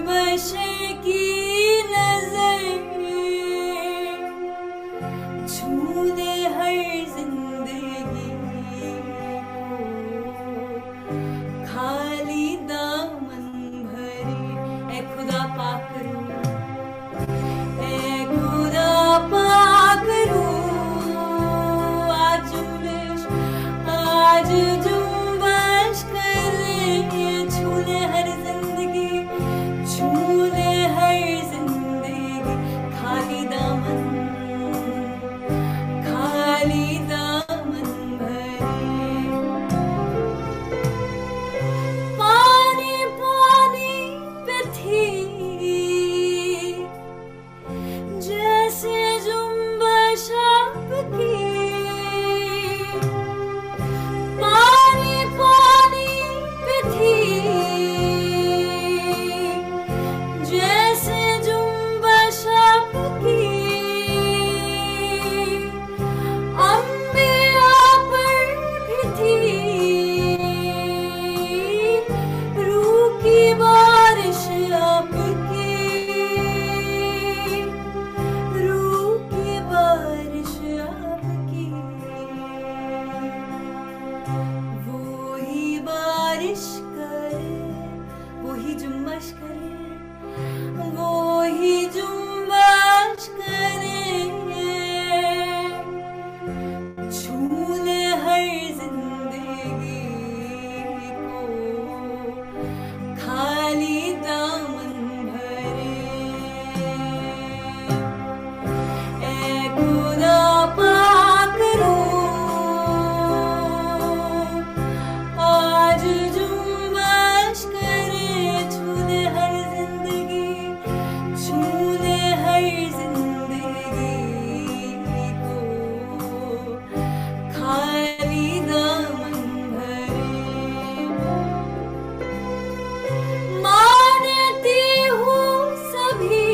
बशर की नजर छूने हर जिंदगी को, खाली दामन भरे। ए खुदा पाक रू, ए खुदा पाक रू, आज जुम्बिश करे, छूने हर जिंदगी, छूने हर जिंदगी, खाली दामन भरे। पानी पानी पे थी जैसे जुम्बिश आपकी, पानी पानी पे थी जैसे जुम्बिश आपकी, अंबिया पर भी थी रूह की बारिश आपकी, रूह की बारिश आपकी। वो ही बारिश करे, वो ही जुम्बिश करे, वो ही जुम्बिश करे, छूने हर जिंदगी को, खाली दामन भरे। ए खुदा पाक रू, आज जुम्बिश करे, छूने हर जिंदगी, छूने हर जिंदगी को, खाली दामन भरे। मानती हूँ सभी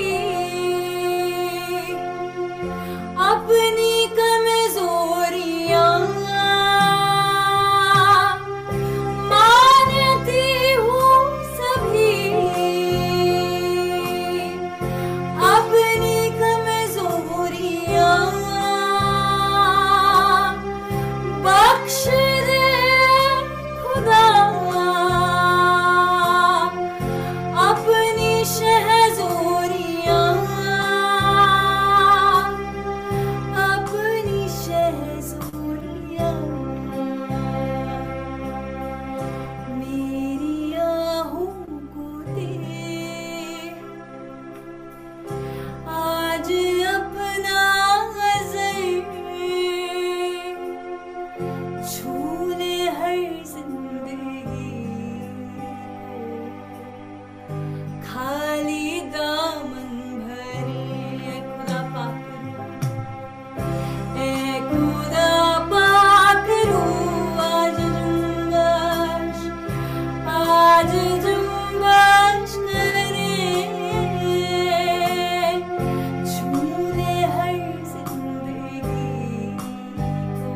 अपनी कमजोरियां, मानती हूँ सभी अपनी कमजोरियां, बख्श दे खुदा अपनी शहज़ोरियां, अपनी शहज़ोरियां। मेरी आहों को दे आज अपना नज़र, छूने हर जिंदगी को, खाली दामन भरे। ए खुदा पाक रू, आज जुम्बिश करे, छूने हर जिंदगी को,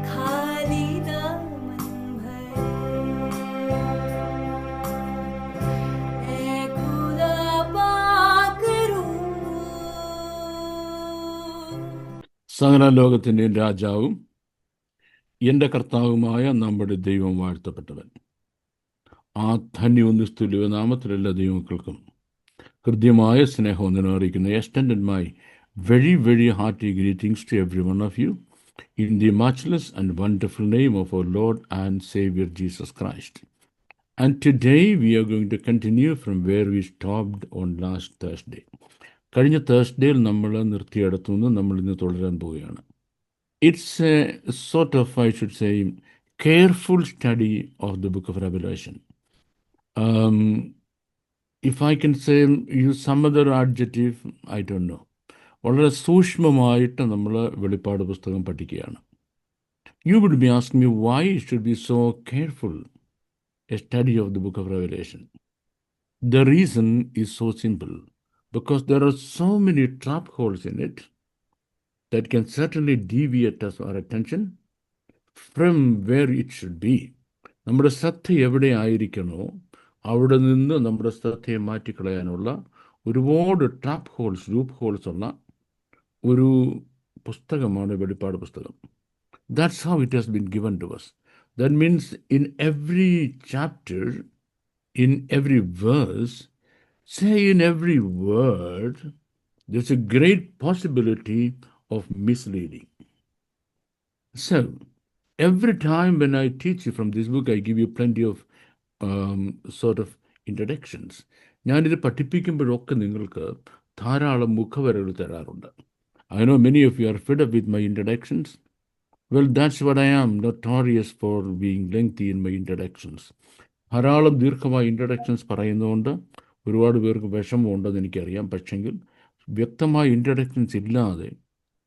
खाली दामन भरे। ए खुदा पाक रू। സകല ലോകത്തിൻ്റെയും രാജാവും എൻ്റെ കർത്താവുമായ നമ്മുടെ ദൈവം വാഴ്ത്തപ്പെട്ടവൻ. ആ ധന്യവും നിസ്തുല്യവും നാമത്തിൽ എല്ലാ ദൈവമക്കൾക്കും ഹൃദ്യമായ സ്നേഹവന്ദനം അറിയിക്കുന്ന extended my very, very hearty greetings to every one of you in the matchless and wonderful name of our Lord and Savior Jesus Christ. And today we are going to continue from where we stopped on last Thursday. കഴിഞ്ഞ തേഴ്സ്ഡേയിൽ നമ്മൾ നിർത്തിയിടത്തുനിന്ന് നമ്മൾ ഇന്ന് തുടരാൻ പോവുകയാണ്. It's a sort of, I should say, careful study of the book of Revelation. If I can say, use some other adjective, I don't know. വളരെ സൂക്ഷ്മമായിട്ട് നമ്മൾ വെളിപ്പാട് പുസ്തകം പഠിക്കുകയാണ്. You would be asking me why it should be so careful, a study of the book of Revelation. The reason is so simple, because there are so many trap holes in it that can certainly deviate our attention from where it should be. നമ്മുടെ ശ്രദ്ധ എവിടെ ആയിരിക്കണോ അവിടെ നിന്ന് നമ്മുടെ ശ്രദ്ധയെ മാറ്റിക്കളയാനുള്ള ഒരുപാട് trap holes, loop holes ഉള്ള ഒരു പുസ്തകമാണ് വെളിപ്പാട് പുസ്തകം. That's how it has been given to us. That means in every chapter, in every verse, say in every word, there's a great possibility of misleading. So, every time when I teach you from this book, I give you plenty of sort of introductions. ഞാനിത് പഠിപ്പിക്കുമ്പോഴൊക്കെ നിങ്ങൾക്ക് ധാരാളം മുഖവരകൾ തരാറുണ്ട്. I know many of you are fed up with my introductions. Well, that's what I am, notorious for being lengthy in my introductions. ധാരാളം ദീർഘമായ ഇൻട്രഡക്ഷൻസ് പറയുന്നതുകൊണ്ട് ഒരുപാട് പേർക്ക് വിഷമമുണ്ടെന്ന് എനിക്കറിയാം. പക്ഷെങ്കിൽ വ്യക്തമായ ഇൻട്രഡക്ഷൻസ് ഇല്ലാതെ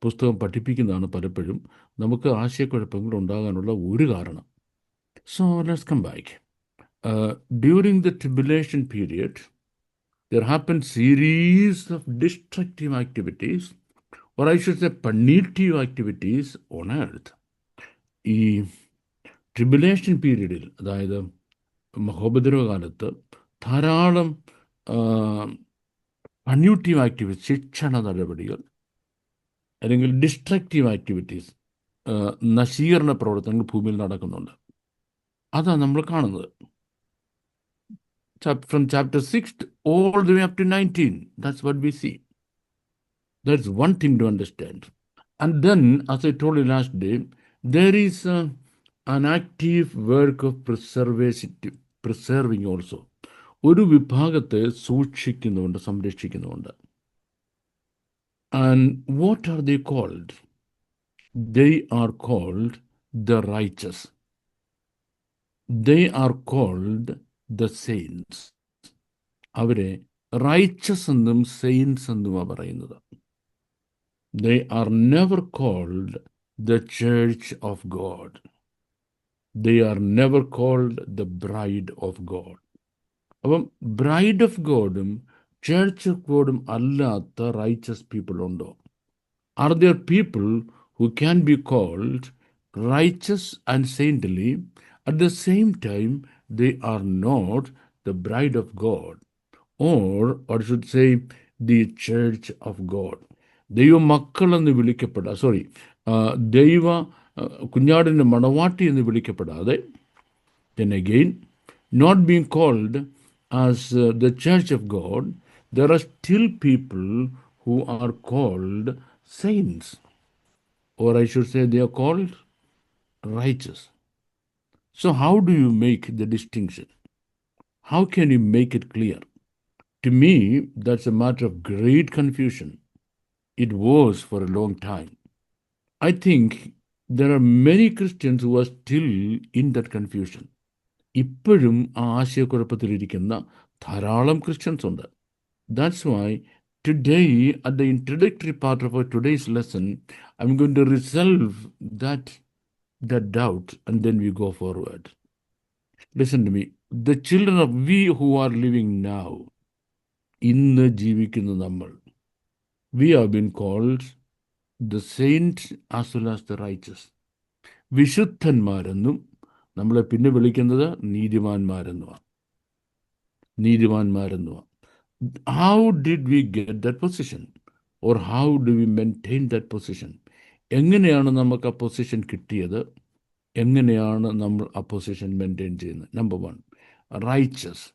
പുസ്തകം പഠിപ്പിക്കുന്നതാണ് പലപ്പോഴും നമുക്ക് ആശയക്കുഴപ്പങ്ങൾ ഉണ്ടാകാനുള്ള ഒരു കാരണം. So let's come back. During the tribulation period, there happened series of destructive activities, or I should say punitive activities on earth. ഈ ട്രിബുലേഷൻ പീരീഡിൽ, അതായത് മഹോപദ്രവകാലത്ത് ധാരാളം പണ്യൂട്ടീവ് ആക്ടിവിറ്റീസ്, ശിക്ഷണ നടപടികൾ അല്ലെങ്കിൽ ഡിസ്ട്രക്റ്റീവ് ആക്ടിവിറ്റീസ്, നശീകരണ പ്രവർത്തനങ്ങൾ ഭൂമിയിൽ നടക്കുന്നുണ്ട്. അതാണ് നമ്മൾ കാണുന്നത്. From chapter 6 all the way up to 19, that's what we see. That's one thing to understand. And then, as I told you last day, there is an active work of preserving also. ഒരു വിഭാഗത്തെ സൂക്ഷിക്കുന്നുണ്ട്, സംരക്ഷിക്കുന്നുണ്ട്. And what are they called? They are called the righteous. They are called the saints. അവരെ righteous എന്നും saints എന്നുമാണ് പറയുന്നത്. They are never called the church of God. They are never called the bride of God. അപ്പം bride of ഗോഡും church of ഗോഡും അല്ലാത്ത righteous people ഉണ്ടോ? Are there people who can be called righteous and saintly at the same time they are not the bride of God, or I should say the church of God? ദൈവ മക്കളെന്ന് ദൈവ കുഞ്ഞാടിൻ്റെ മണവാട്ടി എന്ന് വിളിക്കപ്പെടാതെ, then again not being called as the church of God, there are still people who are called saints, or I should say they are called righteous. So how do you make the distinction? How can you make it clear? To me, that's a matter of great confusion. It was for a long time. I think there are many Christians who are still in that confusion. ഇപ്പോഴും ആ ആശയക്കുഴപ്പത്തിലിരിക്കുന്ന ധാരാളം Christians ഉണ്ട്. That's why today, at the introductory part of our today's lesson, I'm going to resolve that doubt, and then we go forward. Listen to me. The children of we who are living now, ഇന്ന് ജീവിക്കുന്ന നമ്മൾ, we have been called the saints as well as the righteous. വിശുദ്ധന്മാരെന്നും നമ്മളെ പിന്നെ വിളിക്കുന്നത് നീതിമാന്മാരെന്നുമാണ്. How did we get that position? Or how do we maintain that position? എങ്ങനെയാണ് നമുക്ക് ആ position കിട്ടിയത്? എങ്ങനെയാണ് നമ്മൾ ആ പൊസിഷൻ മെയിൻറ്റെയിൻ ചെയ്യുന്നത്? Number 1, righteous.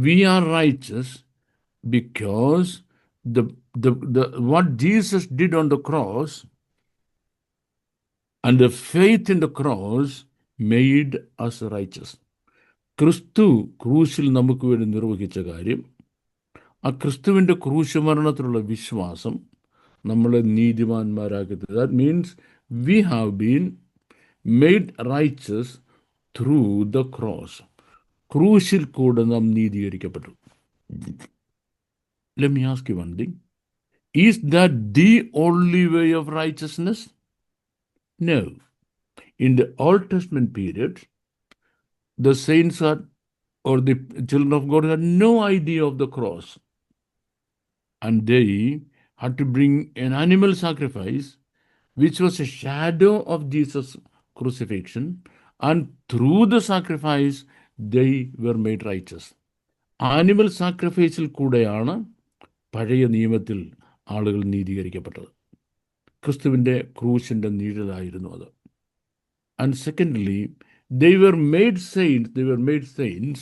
We are righteous because what Jesus did on the cross and the faith in the cross made us righteous. ക്രിസ്തു ക്രൂശിൽ നമുക്ക് വേണ്ടി നിർവഹിച്ച കാര്യം, ആ ക്രിസ്തുവിൻ്റെ ക്രൂശ് മരണത്തിലുള്ള വിശ്വാസം നമ്മളെ നീതിമാന്മാരാക്കി. That means we have been made righteous through the cross. ക്രൂശിൽ കൂടെ നാം നീതീകരിക്കപ്പെട്ടു. Let me ask you one thing. Is that the only way of righteousness? No. In the Old Testament period, the saints or the children of God had no idea of the cross. And they had to bring an animal sacrifice, which was a shadow of Jesus' crucifixion. And through the sacrifice, they were made righteous. Animal സാക്രിഫൈസിൽ കൂടെയാണ് പഴയ നിയമത്തിൽ ആളുകൾ നീതീകരിക്കപ്പെട്ടത്. ക്രിസ്തുവിൻ്റെ ക്രൂശിൻ്റെ നിഴലായിരുന്നു അത്. And secondly, they were made saints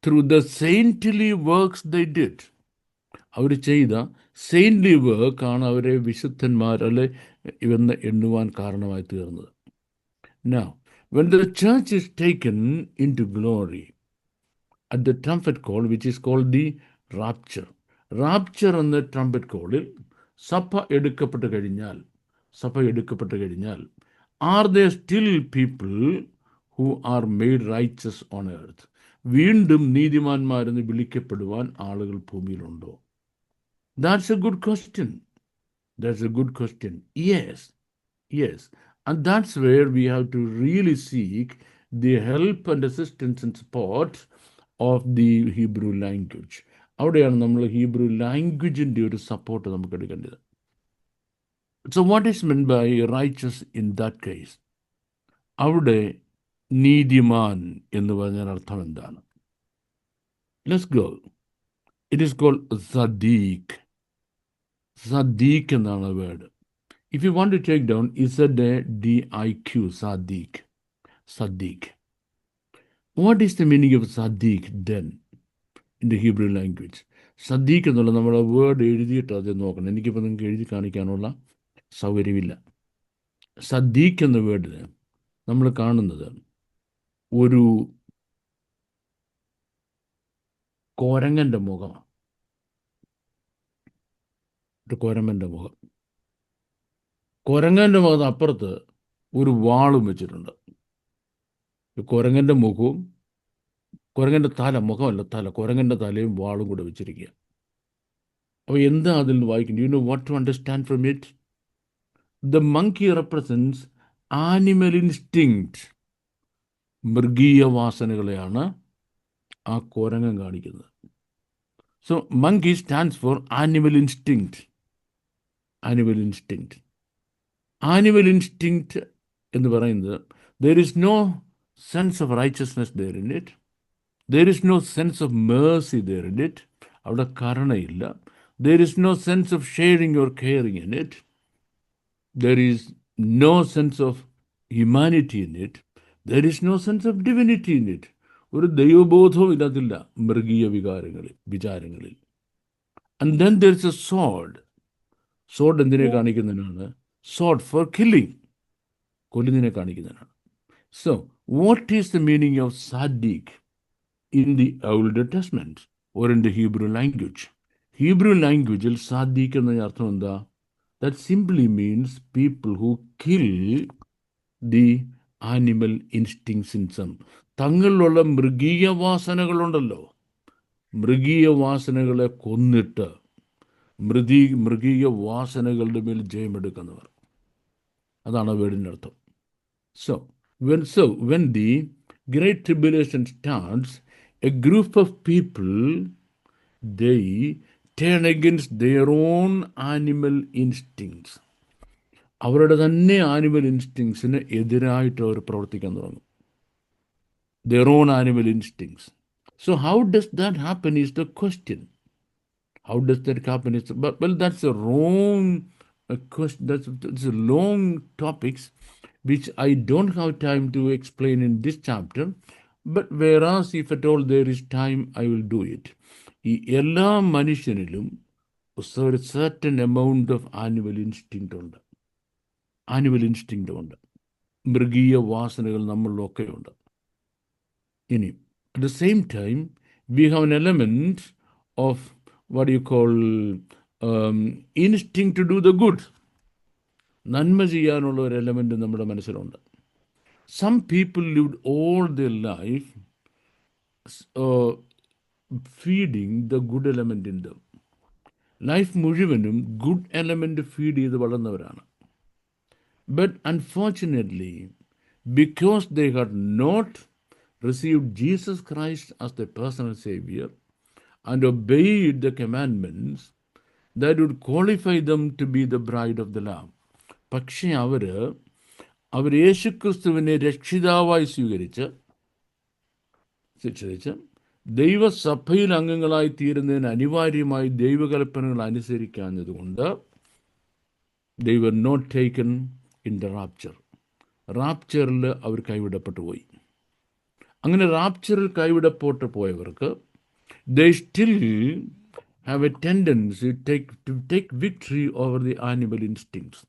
through the saintly works they did. അവർ ചെയ്ത സെയിൻറ്റ്ലി വർക്കാണ് അവരെ വിശുദ്ധന്മാർ അല്ലെ ഇവന്ന് എണ്ണുവാൻ കാരണമായി തീർന്നത്. Now, when the church is taken into glory at the trumpet call, which is called the rapture എന്ന trumpet callൽ സഭ എടുക്കപ്പെട്ട് കഴിഞ്ഞാൽ are there still people who are made righteous on earth? വീണ്ടും നീതിമാന്മാരെന്ന് വിളിക്കപ്പെടുവാൻ ആളുകൾ ഭൂമിയിലുണ്ടോ? That's a good question. Yes. And that's where we have to really seek the help and assistance and support of the Hebrew language. അവിടെയാണ് നമ്മൾ Hebrew ലാംഗ്വേജിൻ്റെ ഒരു support നമുക്ക് എടുക്കേണ്ടത്. So what is meant by righteous in that case? അവിടെ നീതിമാൻ എന്ന് പറഞ്ഞാൽ അർത്ഥം എന്താണ്? Let's go. It is called Sadiq എന്നാണ് word. If you want to take down Zaddiq, Sadiq. What is the meaning of Sadiq then in the Hebrew language? Sadiq എന്നുള്ള നമ്മുടെ word എഴുതിയിട്ട് അത് നോക്കണം. എനിക്കിപ്പോൾ നിങ്ങൾക്ക് എഴുതി കാണിക്കാനുള്ള സൗകര്യമില്ല. സദ്ദീഖ് എന്ന വേർഡിന് നമ്മൾ കാണുന്നത് ഒരു കോരങ്ങൻ്റെ മുഖമാണ്. കുരങ്ങൻ്റെ മുഖത്ത് അപ്പുറത്ത് ഒരു വാളും വെച്ചിട്ടുണ്ട്. കുരങ്ങൻ്റെ മുഖവും കുരങ്ങൻ്റെ കുരങ്ങൻ്റെ തലയും വാളും കൂടെ വെച്ചിരിക്കുക. അപ്പോൾ എന്താ അതിൽ നിന്ന് വായിക്കുന്നത്? You know what to understand from it? The monkey represents animal instinct. മൃഗീയ വാസനകളെയാണ് ആ കുരങ്ങൻ കാണിക്കുന്നത്. So monkey stands for animal instinct. Animal instinct എന്ന് പറയുന്നത് there is no sense of righteousness there in it. There is no sense of mercy there in it. അവിടെ കരുണയില്ല. There is no sense of sharing or caring in it. There is no sense of humanity in it. There is no sense of divinity in it. ഒരു ദൈവബോധവും ഇല്ലാതില്ല മൃഗീയ വിചാരങ്ങളിൽ. And then there is a sword. എന്തിനെ കാണിക്കുന്നതിനാണ്? Sword for killing. കൊല്ലുന്നതിനെ കാണിക്കുന്നതിനാണ്. So, what is the meaning of Sadiq in the Old Testament or in the Hebrew language? Hebrew languageൽ Sadiq എന്ന അർത്ഥം എന്താ? That simply means people who kill the animal instincts in some. തങ്ങളിലുള്ള മൃഗീയ വാസനകളുണ്ടല്ലോ, മൃഗീയ വാസനകളെ കൊന്നിട്ട് മൃഗീയ വാസനകളുടെ മേൽ ജയമെടുക്കുന്നവർ. അതാണ് വേർഡിൻ്റെ അർത്ഥം. So when the Great Tribulation starts, a group of people, they turn against their own animal instincts. അവരുടെ തന്നെ animal ഇൻസ്റ്റിങ്സിന് എതിരായിട്ട് അവർ പ്രവർത്തിക്കാൻ തുടങ്ങും. Their own animal instincts. So how does that happen is the question. How does that happen? Well, that's a wrong question. That's a long topics which I don't have time to explain in this chapter. But whereas if at all there is time, I will do it. ഈ എല്ലാ മനുഷ്യനിലും ഒരു certain amount of animal instinct ഉണ്ട്. മൃഗീയ വാസനകൾ നമ്മളിലൊക്കെ ഉണ്ട്. ഇനി at the same time we have an element of what you call instinct to do the good. നന്മ ചെയ്യാനുള്ള ഒരു element നമ്മുടെ മനസ്സിലുണ്ട്. Some people lived all their life feeding the good element in them. Life മുഴുവനും good element feed ചെയ്ത് വളർന്നവരാണ്. But unfortunately, because they had not received Jesus Christ as their personal Savior and obeyed the commandments that would qualify them to be the bride of the Lamb. പക്ഷേ അവർ യേശുക്രിസ്തുവിനെ രക്ഷിതാവായി സ്വീകരിച്ച് ശിക്ഷ ദൈവസഭയിൽ അംഗങ്ങളായി തീരുന്നതിന് അനിവാര്യമായി ദൈവകൽപ്പനകൾ അനുസരിക്കാഞ്ഞതുകൊണ്ട് they were not taken in the rapture. റാപ്ചറിൽ അവർ കൈവിടപ്പെട്ടു പോയി. അങ്ങനെ റാപ്ചറിൽ കൈവിടപ്പെട്ടു പോയവർക്ക് they still have a tendency to take victory over the animal instincts.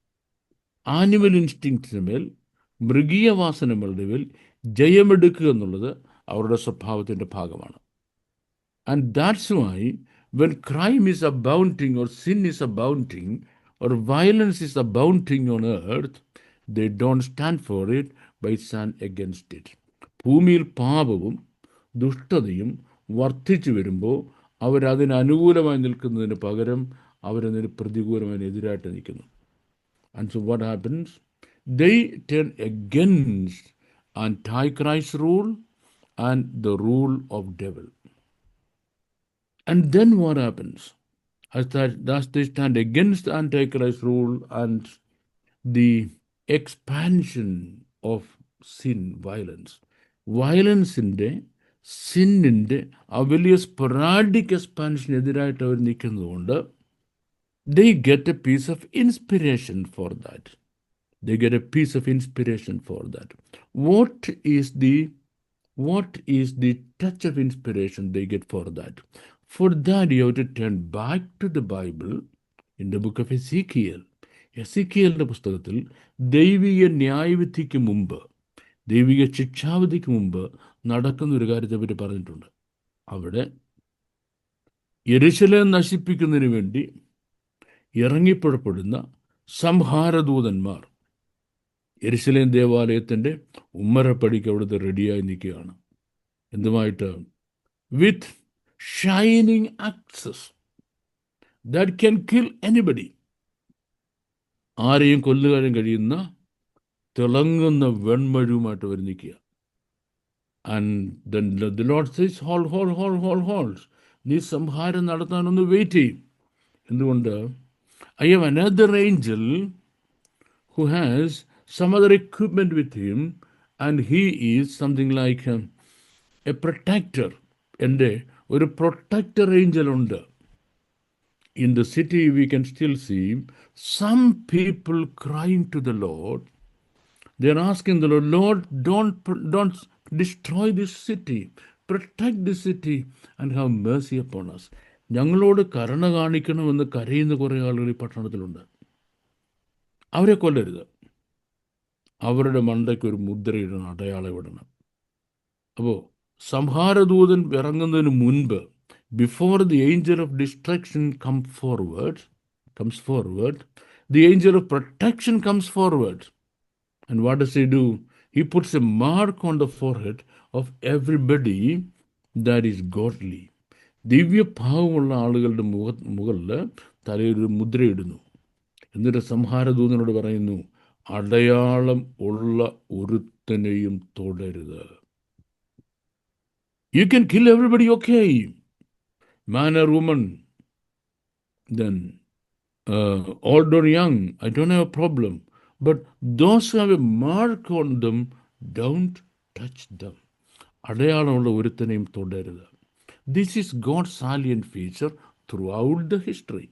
Animal ഇൻസ്റ്റിങ്സിന് മേൽ, മൃഗീയ വാസനകളുടെ മേൽ ജയമെടുക്കുക എന്നുള്ളത് അവരുടെ സ്വഭാവത്തിൻ്റെ ഭാഗമാണ്. And that's why when crime is abounding or sin is abounding or violence is abounding on earth, they don't stand for it but stand against it. ഭൂമിയിൽ പാപവും ദുഷ്ടതയും വർദ്ധിച്ചു വരുമ്പോൾ അവരതിന് അനുകൂലമായി നിൽക്കുന്നതിന് പകരം അവരതിന് പ്രതികൂലമായി എതിരായിട്ട് നിൽക്കുന്നു. And so what happens? They turn against Antichrist rule and the rule of devil. And then what happens? As they stand against the Antichrist rule and the expansion of sin, വയലൻസിൻ്റെ, സിന്നിൻ്റെ ആ വലിയ സ്പൊറാഡിക് എക്സ്പാൻഷൻ എതിരായിട്ട് അവർ നിൽക്കുന്നതുകൊണ്ട് they get a piece of inspiration for that. They get a piece of inspiration for that. What is the touch of inspiration they get for that? For that, you have to turn back to the Bible in the book of Ezekiel. എസെക്കിയേലിൻ്റെ പുസ്തകത്തിൽ ദൈവിക ന്യായവിധിക്ക് മുമ്പ്, ദൈവിക ശിക്ഷാവിധിക്ക് മുമ്പ് നടക്കുന്ന ഒരു കാര്യത്തെ പറ്റി പറഞ്ഞിട്ടുണ്ട്. അവിടെ യെരൂശലേം നശിപ്പിക്കുന്നതിന് വേണ്ടി ഇറങ്ങിപ്പുറപ്പെടുന്ന സംഹാരദൂതന്മാർ യെരൂശലേം ദേവാലയത്തിൻ്റെ ഉമ്മരപ്പടിക്ക് അവിടുത്തെ റെഡിയായി നിൽക്കുകയാണ്. എന്തുമായിട്ട്? With shining axes that can kill anybody. ആരെയും കൊല്ലുകാനും കഴിയുന്ന തിളങ്ങുന്ന വെൺമഴുവുമായിട്ട് അവർ നിൽക്കുക. And then the Lord says, hold. നീ സംഹാരം നടത്താനൊന്ന് വെയിറ്റ് ചെയ്യും. എന്തുകൊണ്ട്? I have another angel who has some other equipment with him and he is something like a protector. എൻ്റെ ഒരു പ്രൊട്ടക്ടർ ഏഞ്ചൽ ഉണ്ട്. In the city we can still see some people crying to the Lord. They are asking the Lord, don't destroy this city, protect this city and have mercy upon us. ഞങ്ങളോട് കരുണ കാണിക്കണമെന്ന് കരയുന്ന കുറേ ആളുകൾ ഈ പട്ടണത്തിലുണ്ട്. അവരെ കൊല്ലരുത്. അവരുടെ മണ്ടയ്ക്ക് ഒരു മുദ്രയിടണം, അടയാളം ഇടണം. അപ്പോൾ സംഹാരദൂതൻ ഇറങ്ങുന്നതിന് മുൻപ്, before the angel of destruction comes forward, the angel of protection comes forward. And what does he do? He puts a mark on the forehead of everybody that is godly. ദിവ്യഭാവമുള്ള ആളുകളുടെ മുകളിൽ തലയൊരു മുദ്രയിടുന്നു. എന്നിട്ട് സംഹാരദൂതനോട് പറയുന്നു, അടയാളം ഉള്ള ഒരുത്തനെയും തൊടരുത്. You can kill everybody, okay. Man or woman, then old or young, I don't have a problem. But those who have a mark on them, don't touch them. അടയാളമുള്ള ഒരുത്തനെയും തൊടരുത്. This is God's salient feature throughout the history.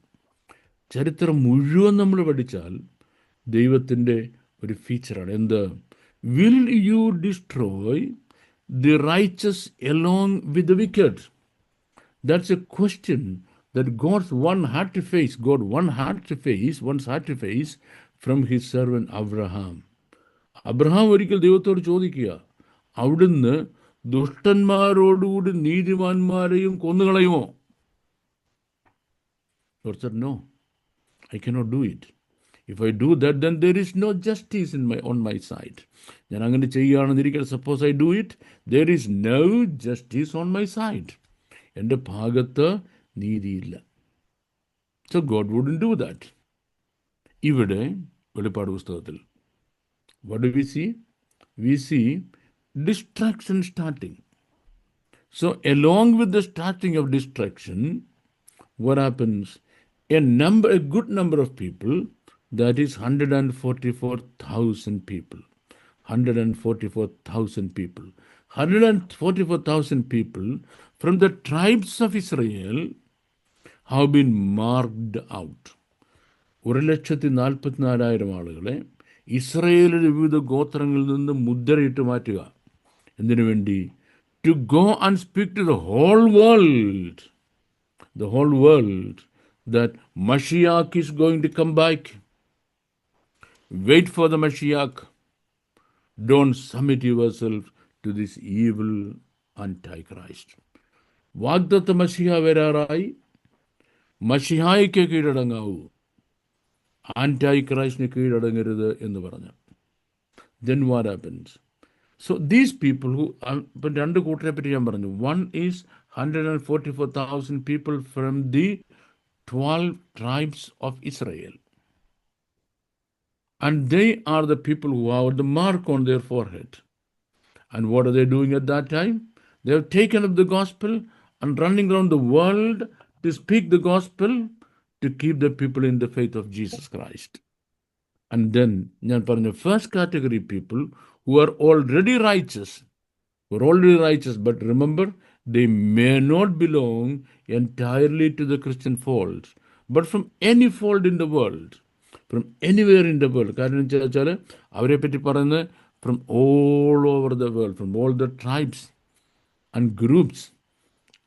ചരിത്രം മുഴുവൻ നമ്മൾ പഠിച്ചാൽ ദൈവത്തിൻ്റെ ഒരു ഫീച്ചറാണ്. എന്ത്? Will you destroy the righteous along with the wicked? That's a question that God once had to face from his servant Abraham. Abraham ഒരിക്കൽ ദൈവത്തോട് ചോദിക്കുക, അവിടുന്ന് ദുഷ്ടന്മാരോടുകൂടി നീതിമാന്മാരെയും കൊന്നുകളയുമോ? God said, no, I cannot do it. If I do that, then there is no justice on my side. ഞാൻ അങ്ങനെ ചെയ്യുകയാണെന്നിരിക്കൽ, suppose I do it, there is no justice on my side. എൻ്റെ ഭാഗത്ത് നീതിയില്ല. So God wouldn't do that. ഇവിടെ വെളിപ്പാട് പുസ്തകത്തിൽ what do we see? We see destruction starting. So along with the starting of destruction, what happens? A good number of people, that is 144,000 people. 144,000 people. 144,000 people from the tribes of Israel have been marked out. 1,44,000 ആളുകളെ ഇസ്രയേലിലെ വിവിധ ഗോത്രങ്ങളിൽ നിന്ന് മുദ്രയിട്ട് മാറ്റുക. എന്തിനു വേണ്ടി? To go and speak to the whole world that Mashiach is going to come back. Wait for the Mashiach. Don't submit yourself to this evil Antichrist. വാഗ്ദത്ത മഷിഹ വരാറായി, മഷിഹായ്ക്ക് കീഴടങ്ങാവൂ, ആൻറ്റൈക്രൈസ്റ്റിന് കീഴടങ്ങരുത് എന്ന് പറഞ്ഞു. Then what happens? So these people who, ഇപ്പം രണ്ട് കൂട്ടരെ പറ്റി ഞാൻ പറഞ്ഞു. One is 144,000 people from the 12 tribes of Israel. And they are the people who have the mark on their forehead. And what are they doing at that time? They have taken up the gospel and running around the world to speak the gospel, to keep the people in the faith of Jesus Christ. And then, ഞാൻ പറഞ്ഞ first category people who are already righteous, but remember, they may not belong entirely to the Christian fold, but from any fold in the world, from anywhere in the world. കാരണം എന്താ വെച്ചാൽ അവരെ പറ്റി പറയുന്നത് from all over the world, from all the tribes and groups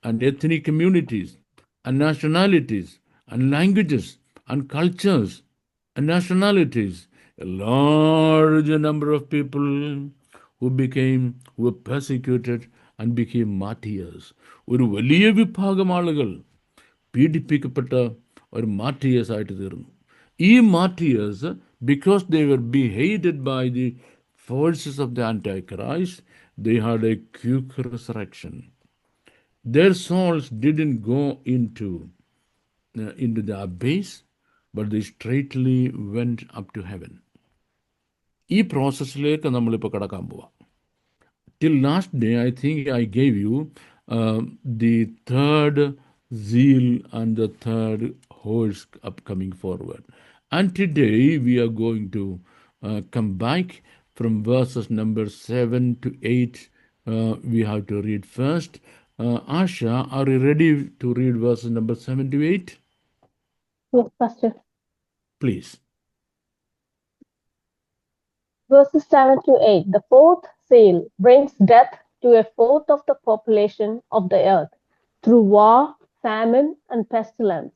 and ethnic communities and nationalities and languages and cultures and nationalities, a large number of people who were persecuted and became martyrs. ഒരു വലിയ വിഭാഗം ആളുകൾ പീഡിപ്പിക്കപ്പെട്ട ഒരു martyrs ആയിട്ട് തീർന്നു. ഈ martyrs, because they were beheaded by the forces of the Antichrist, they had a quick resurrection. Their souls didn't go into the abyss, but they straightly went up to heaven. ഈ പ്രോസസ്സിലേക്ക് നമ്മളിപ്പോൾ കടക്കാൻ പോവാം. Till last day, I think I gave you the third zeal and the third horse upcoming forward. And today we are going to come back from verses number 7 to 8. We have to read first. Asha, are you ready to read verses number 7 to 8? Yes, Pastor. Please. Verses 7 to 8. The fourth seal brings death to a fourth of the population of the earth through war, famine, and pestilence.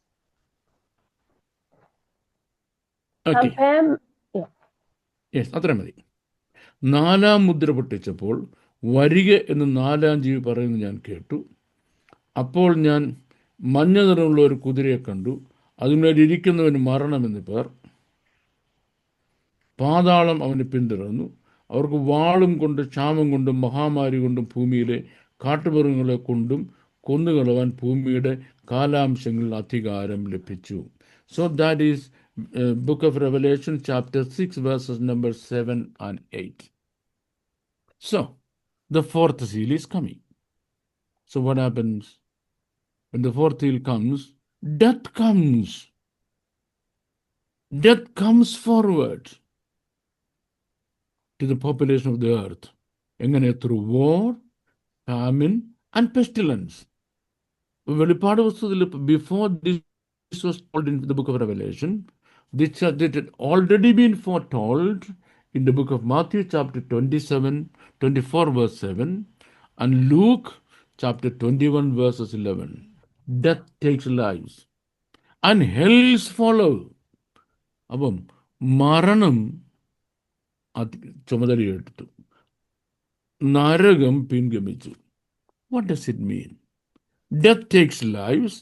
Okay. Yeah. Yes, അത്ര മതി. 4-ാം മുദ്ര പൊട്ടിച്ചപ്പോൾ വരിക എന്ന് 4-ാം ജീവി പറയുന്നത് ഞാൻ കേട്ടു. അപ്പോൾ ഞാൻ മഞ്ഞ നിറമുള്ള ഒരു കുതിരയെ കണ്ടു. അതിന്മേലിരിക്കുന്നവന് മരണമെന്ന് പേർ. പാതാളം അവനെ പിന്തുടർന്നു. അവർക്ക് വാളും കൊണ്ട്, ക്ഷാമം കൊണ്ടും, മഹാമാരി കൊണ്ടും, ഭൂമിയിലെ കാട്ടുമൃഗങ്ങളെ കൊണ്ടും കൊന്നുകളവാൻ ഭൂമിയുടെ കാലാംശങ്ങളിൽ അധികാരം ലഭിച്ചു. So that is Book of Revelation, chapter 6, verses number 7 and 8. So, the fourth seal is coming. So what happens? When the fourth seal comes, death comes. Death comes forward to the population of the earth. എങ്ങനെ? Through war, famine, and pestilence. വെളിപ്പാട് പുസ്തകത്തിൽ before this was told in the book of Revelation, this had already been foretold in the book of Matthew chapter 24 verse 7 and Luke chapter 21 verses 11. Death takes lives and hells follow. അപ്പം മരണം ചുമതലയെടുത്തു, നരകം പിൻഗമിച്ചു. What does it mean? Death takes lives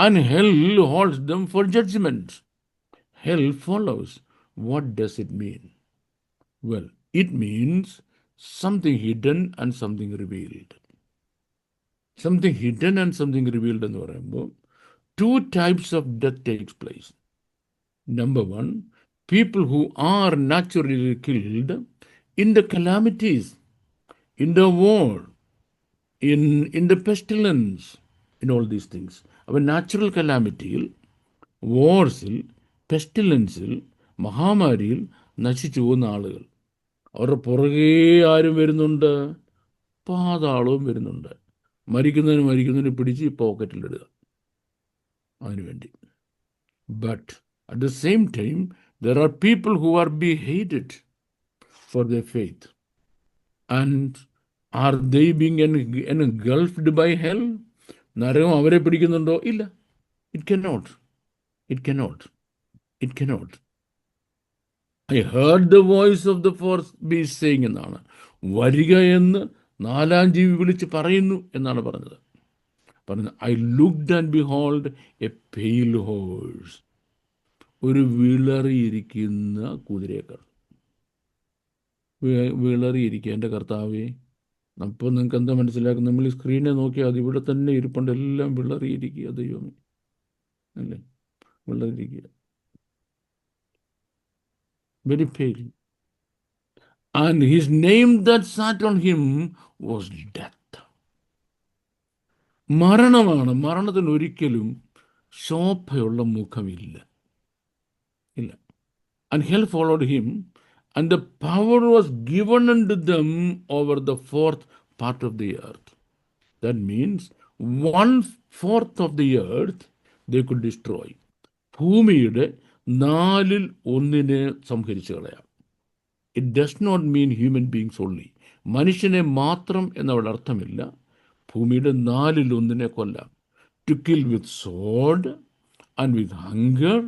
and hell holds them for judgment. Hell follows. What does it mean? Well, it means something hidden and something revealed. Something hidden and something revealed എന്ന് പറയുമ്പോൾ two types of death takes place. Number one, people who are naturally killed in the calamities, in the war, in the pestilence, in all these things. അവ natural കലാമിറ്റിയിൽ, വാർസിൽ, പെസ്റ്റിലൻസിൽ, മഹാമാരിയിൽ നശിച്ചു പോകുന്ന ആളുകൾ. അവരുടെ പുറകെ ആരും വരുന്നുണ്ട്? പാതാളവും വരുന്നുണ്ട്. മരിക്കുന്നതിന് പിടിച്ച് ഈ പോക്കറ്റിലിടുക അതിനുവേണ്ടി. But at the same time there are people who are be hated for the faith. And are they being engulfed by hell? നരകം അവരെ പിടിക്കുന്നുണ്ടോ? ഇല്ല. It cannot. It cannot. It cannot. I heard the voice of the fourth beast saying എന്നാണ്. വരിക എന്ന് നാലാം ജീവി വിളിച്ച് പറയുന്നു എന്നാണ് പറഞ്ഞത്. I looked and behold a pale horse. ഒരു വിളറിയിരിക്കുന്ന കുതിരയേക്കാൾ വിളറിയിരിക്കുക. എൻ്റെ കർത്താവേ, അപ്പോൾ നിങ്ങൾക്ക് എന്താ മനസ്സിലാക്കും? നമ്മൾ ഈ സ്ക്രീനെ നോക്കിയാൽ അത് ഇവിടെ തന്നെ ഇരിപ്പുണ്ട്. എല്ലാം വിളറിയിരിക്കുക. ദൈവമേ, അല്ലേ? വിളറിയിരിക്കുക. Very pale. And his name that sat on him was death. മരണമാണ്. മരണത്തിന് ഒരിക്കലും ശോഭയുള്ള മുഖമില്ല. ഇല്ല. And hell followed him, and the power was given unto them over the fourth part of the earth. That means 1/4 of the earth they could destroy. ഭൂമിയുടെ 1/4 സംഹരിച്ചു കളയാം. It does not mean human beings only. മനുഷ്യനെ മാത്രം എന്നവിടെ അർത്ഥമില്ല. ഭൂമിയുടെ 1/4 കൊല്ലാം. To kill with sword and with hunger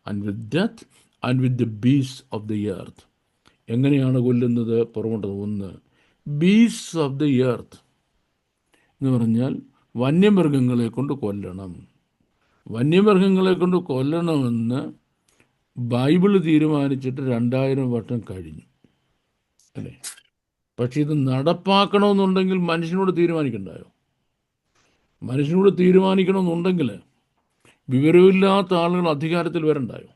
and with death and with the beast of the earth. എങ്ങനെയാണ് കൊല്ലുന്നത്? പുറമോട്ട് 1 ബീസ്റ്റ് ഓഫ് ദ എർത്ത് എന്ന് പറഞ്ഞാൽ വന്യമൃഗങ്ങളെ കൊണ്ട് കൊല്ലണം. വന്യമൃഗങ്ങളെ കൊണ്ട് കൊല്ലണമെന്ന് ബൈബിള് തീരുമാനിച്ചിട്ട് 2000 വർഷം കഴിഞ്ഞു, അല്ലേ? പക്ഷെ ഇത് നടപ്പാക്കണമെന്നുണ്ടെങ്കിൽ മനുഷ്യനോട് തീരുമാനിക്കണ്ടായോ? മനുഷ്യനോട് തീരുമാനിക്കണമെന്നുണ്ടെങ്കിൽ വിവരമില്ലാത്ത ആളുകൾ അധികാരത്തിൽ വരണ്ടായോ?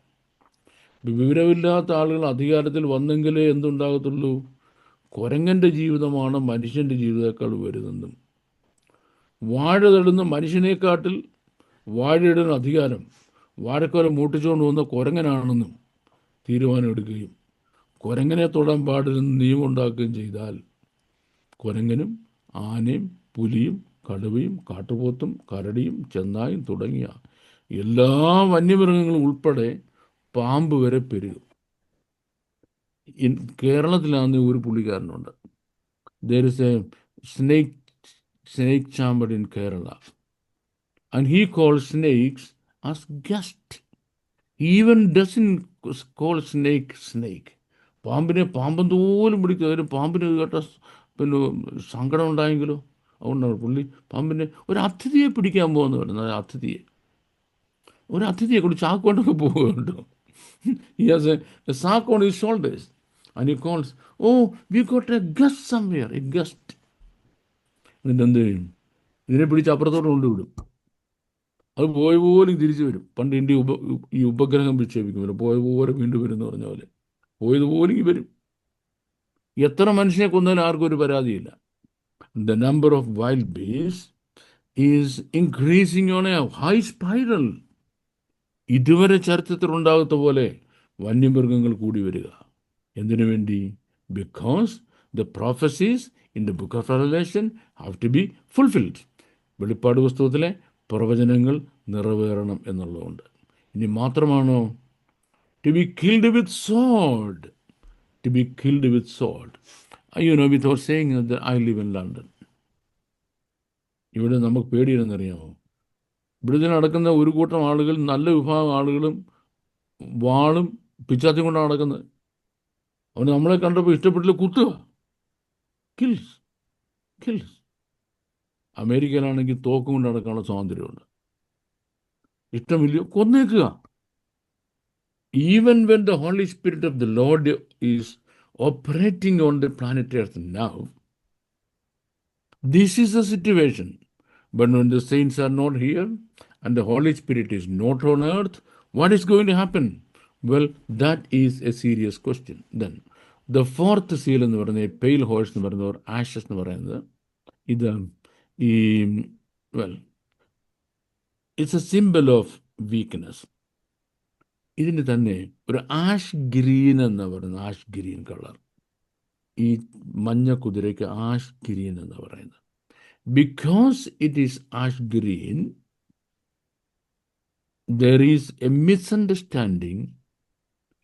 വിവരമില്ലാത്ത ആളുകൾ അധികാരത്തിൽ വന്നെങ്കിലേ എന്തുണ്ടാകത്തുള്ളൂ? കുരങ്ങൻ്റെ ജീവിതമാണ് മനുഷ്യൻ്റെ ജീവിതത്തേക്കാൾ വരുന്നതും. വാഴ തടുന്ന മനുഷ്യനെക്കാട്ടിൽ വാഴയിടുന്ന അധികാരം വാഴക്കോല മൂട്ടിച്ചുകൊണ്ട് വന്ന കുരങ്ങനാണെന്നും തീരുമാനമെടുക്കുകയും കുരങ്ങനെ തൊടാൻ പാടില്ലെന്ന് നിയമം ഉണ്ടാക്കുകയും ചെയ്താൽ കുരങ്ങനും ആനയും പുലിയും കടുവയും കാട്ടുപോത്തും കരടിയും ചെന്നായും തുടങ്ങിയ എല്ലാ വന്യമൃഗങ്ങളും ഉൾപ്പെടെ പാമ്പ് വരെ പെരുകും. കേരളത്തിലാണെങ്കിൽ ഒരു പുള്ളിക്കാരനുണ്ട്. there is a snake chamber in Kerala, and he calls snakes as guest. He even doesn't call snake. പാമ്പിനെ പാമ്പം തോലും പിടിക്കും. അതിന് പാമ്പിന് കേട്ട പിന്നെ സങ്കടം ഉണ്ടായെങ്കിലോ? അതുകൊണ്ടാണ് പുള്ളി പാമ്പിനെ ഒരു അതിഥിയെ പിടിക്കാൻ പോകുന്ന പറയുന്നത്. ഒരു അതിഥിയെ കൊണ്ട് ചാക്കൊണ്ടൊക്കെ പോവുകയുണ്ടോ? He has a sack on his shoulders and he calls, oh, we got a guest somewhere, a guest. എന്നിട്ട് എന്ത് ചെയ്യും? ഇതിനെ പിടിച്ച് അപ്പുറത്തോട്ട് കൊണ്ടുവിടും. അത് പോയ പോലും തിരിച്ചു വരും. പണ്ട് ഇന്ത്യ ഈ ഉപഗ്രഹം വിക്ഷേപിക്കുമല്ലോ, പോയ പോലെ വീണ്ടും വരും എന്ന് പറഞ്ഞ പോലെ പോയതുപോലും വരും. എത്ര മനുഷ്യനെ കൊന്നാലും ആർക്കും ഒരു പരാതിയില്ല. The number of wild beasts is increasing on a high spiral. ഇതുവരെ ചരിത്രത്തിൽ ഉണ്ടാകാത്ത പോലെ വന്യമൃഗങ്ങൾ കൂടി വരിക. എന്തിനു വേണ്ടി? Because the prophecies in the book of Revelation have to be fulfilled. വെളിപ്പാട് പുസ്തകത്തിലെ പ്രവചനങ്ങൾ നിറവേറണം എന്നുള്ളതുകൊണ്ട്. ഇനി മാത്രമാണോ? to be killed with sword. To be killed with sword. Without saying that I live in London. ഇവിടെ നമുക്ക് പേടിയെന്നറിയാമോ? ഇവിടെ നടക്കുന്ന ഒരു കൂട്ടം ആളുകൾ, നല്ല വിഭാഗം ആളുകളും വാളും പിച്ചാത്തി കൊണ്ടാണ് നടക്കുന്നത്. അവന് നമ്മളെ കണ്ടപ്പോൾ ഇഷ്ടപ്പെട്ടില്ല, കുത്തുക. കിൽസ്. അമേരിക്കയിലാണെങ്കിൽ തോക്കും കൊണ്ട് നടക്കാനുള്ള സ്വാതന്ത്ര്യമുണ്ട്. ഇഷ്ടമില്ല, കൊന്നേക്കുക. Even when the Holy Spirit of the Lord is operating on the planet Earth now, this is the situation. But when the saints are not here and the Holy Spirit is not on earth, what is going to happen? Well, that is a serious question. Then, the fourth seal എന്ന് പറയുന്നത്, pale horse എന്ന് പറയുന്നത്, ashes എന്ന് പറയുന്നത്, ഇത് it's a symbol of weakness. ഇതിന് തന്നെ ഒരു ആഷ് ഗ്രീൻ എന്ന് പറയുന്നത്, ആഷ് ഗ്രീൻ കളർ. ഈ മഞ്ഞ കുതിരയ്ക്ക് ആഷ് ഗ്രീൻ എന്ന് പറയുന്നത്. Because it is ash green, there is a misunderstanding,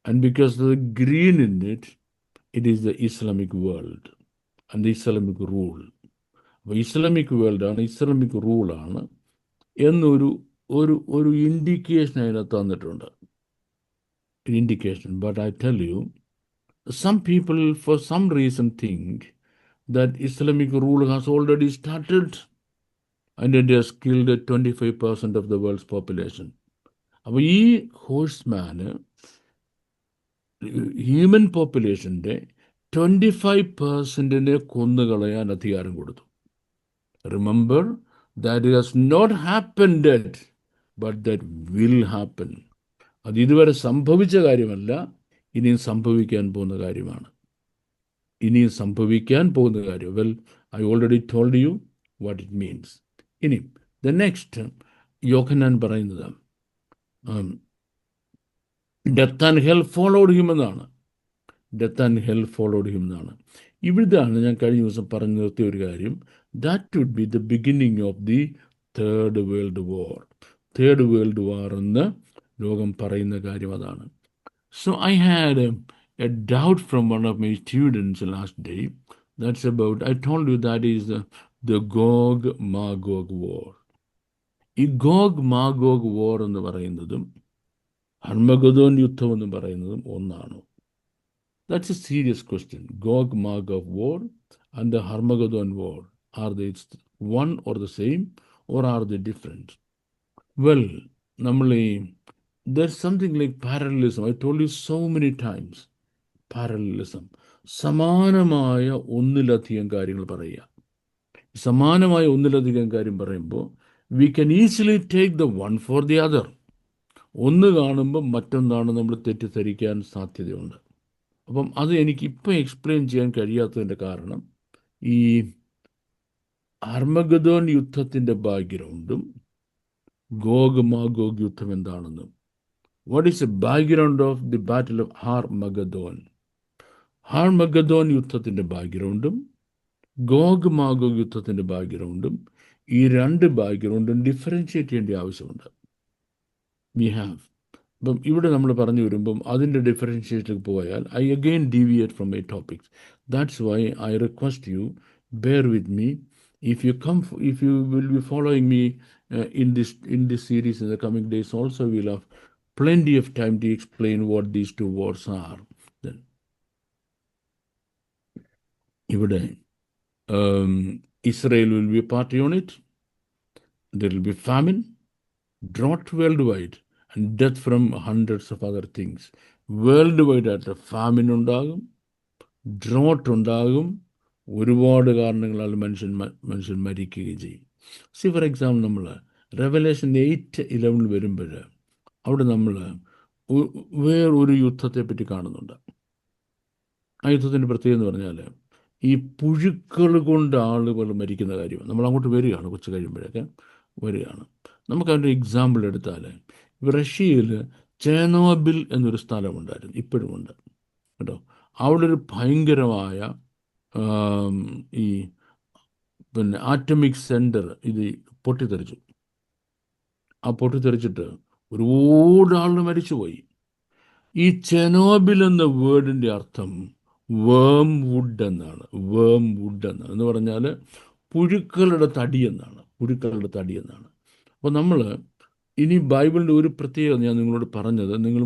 and because of the green in it, it is the Islamic world and the Islamic rule. അപ്പോൾ Islamic വേൾഡാണ്, Islamic റൂളാണ് എന്നൊരു ഒരു ഒരു indication അതിനകത്ത് തന്നിട്ടുണ്ട്. Indication. But I tell you, some people for some reason think that Islamic rule has already started and it has killed 25% of the world's population. അപ്പോൾ ഈ ഹോഴ്സ്മാന് human പോപ്പുലേഷൻ്റെ 25% കൊന്നുകളയാൻ അധികാരം കൊടുത്തു. Remember, that has not happened yet, but that will happen. അത് ഇതുവരെ സംഭവിച്ച കാര്യമല്ല, ഇനിയും സംഭവിക്കാൻ പോകുന്ന കാര്യമാണ്. ഇനിയും സംഭവിക്കാൻ പോകുന്ന കാര്യം. Well, I already told you what it means. ഇനി ദ നെക്സ്റ്റ് യോഹന്നാൻ പറയുന്നത് death and hell followed him എന്നാണ്. Death and hell followed him എന്നാണ്. ഇവിടുന്നാണ് ഞാൻ കഴിഞ്ഞ ദിവസം പറഞ്ഞു നിർത്തിയ ഒരു കാര്യം. That would be the beginning of the third world war. Third world war എന്ന് ലോകം പറയുന്ന കാര്യം അതാണ്. So I had a doubt from one of my students last day. That's about, I told you that is the Gog Magog war. ഈ Gog Magog വാർ എന്ന് പറയുന്നതും ഹർമഗദോൻ യുദ്ധം എന്ന് പറയുന്നതും ഒന്നാണോ? That's a serious question. Gog Magog war and the Armageddon war, are they one or the same, or are they different? Well, normally there's something like parallelism. I told you so many times. Parallelism. സമാനമായ ഒന്നിലധികം കാര്യങ്ങൾ പറയുക. സമാനമായ ഒന്നിലധികം കാര്യം പറയുമ്പോൾ we can easily take the one for the other. ഒന്ന് കാണുമ്പോൾ മറ്റൊന്നാണ് നമ്മൾ തെറ്റിദ്ധരിക്കാൻ സാധ്യതയുണ്ട്. അപ്പം അത് എനിക്ക് ഇപ്പം എക്സ്പ്ലെയിൻ ചെയ്യാൻ കഴിയാത്തതിൻ്റെ കാരണം ഈ ഹർമഗദോൻ യുദ്ധത്തിൻ്റെ ബാക്ക്ഗ്രൗണ്ടും ഗോഗ് മാഗോഗ് യുദ്ധം എന്താണെന്നും, what is a background of the battle of Armageddon. Armageddon യുദ്ധത്തിൻ്റെ ബാക്ക്ഗ്രൗണ്ടും ഗോഗ് മാഗോഗ് യുദ്ധത്തിൻ്റെ ബാക്ക്ഗ്രൗണ്ടും, ഈ രണ്ട് ബാക്ക്ഗ്രൗണ്ടും ഡിഫറൻഷ്യേറ്റ് ചെയ്യേണ്ട ആവശ്യമുണ്ട്. We have. അപ്പം ഇവിടെ നമ്മൾ പറഞ്ഞു വരുമ്പം അതിൻ്റെ ഡിഫറൻഷ്യേഷനിലേക്ക് പോയാൽ I again deviate from my topics. That's why I request you, bear with me. If you will be following me in this series in the coming days also, we'll have plenty of time to explain what these two wars are. Then ഇവിടെ Israel will be a party on it. There will be famine, drought worldwide, and death from hundreds of other things. World ആയിട്ട് famine ഉണ്ടാകും, drought ഉണ്ടാകും, ഒരുപാട് കാരണങ്ങളാൽ മനുഷ്യൻ മരിക്കുകയും ചെയ്യും. C for example, നമ്മൾ റെവലേഷൻ 8:11 വരുമ്പോൾ അവിടെ നമ്മൾ വേറൊരു യുദ്ധത്തെപ്പറ്റി കാണുന്നുണ്ട്. ആ യുദ്ധത്തിൻ്റെ പ്രത്യേകത എന്ന് പറഞ്ഞാൽ ഈ പുഴുക്കൾ കൊണ്ട് ആളുകൾ മരിക്കുന്ന കാര്യമാണ്. നമ്മൾ അങ്ങോട്ട് വരികയാണ്, കുറച്ച് കഴിയുമ്പോഴൊക്കെ വരികയാണ്. നമുക്ക് അതിൻ്റെ എക്സാമ്പിൾ എടുത്താൽ, റഷ്യയിൽ ചേർണോബിൽ എന്നൊരു സ്ഥലമുണ്ടായിരുന്നു, ഇപ്പോഴുമുണ്ട് കേട്ടോ. അവിടെ ഒരു ഭയങ്കരമായ ഈ ആറ്റമിക് സെൻറ്റർ ഇത് പൊട്ടിത്തെറിച്ചു. ആ പൊട്ടിത്തെറിച്ചിട്ട് ഒരുപാട് ആളുകൾ മരിച്ചുപോയി. ഈ ചെർണോബിൽ എന്ന വേർഡിൻ്റെ അർത്ഥം വേം വുഡ് എന്നാണ്. വേം വുഡ് എന്നാണ് എന്ന് പറഞ്ഞാൽ പുഴുക്കളുടെ തടി എന്നാണ്. പുഴുക്കളുടെ തടി എന്നാണ്. അപ്പോൾ നമ്മൾ ഇനി ബൈബിളിൻ്റെ ഒരു പ്രത്യേകത ഞാൻ നിങ്ങളോട് പറഞ്ഞത് നിങ്ങൾ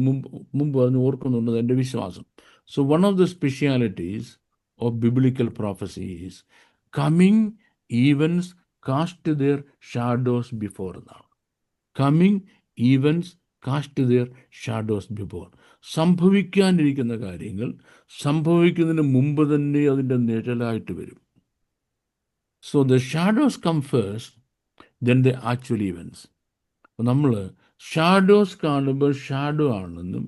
മുമ്പ് പറഞ്ഞ് ഓർക്കുന്നുണ്ടെന്ന് എൻ്റെ വിശ്വാസം. So one of the specialities of biblical prophecy is coming events cast their shadows before എന്നാണ്. Coming events cast their shadows before. സംഭവിക്കാനിരിക്കുന്ന കാര്യങ്ങൾ സംഭവിക്കുന്നതിന് മുമ്പ് തന്നെ അതിൻ്റെ നിഴലായിട്ട് വരും. So the shadows come first, then the actual events. അപ്പോൾ നമ്മൾ ഷാഡോസ് കാണുമ്പോൾ ഷാഡോ ആണെന്നും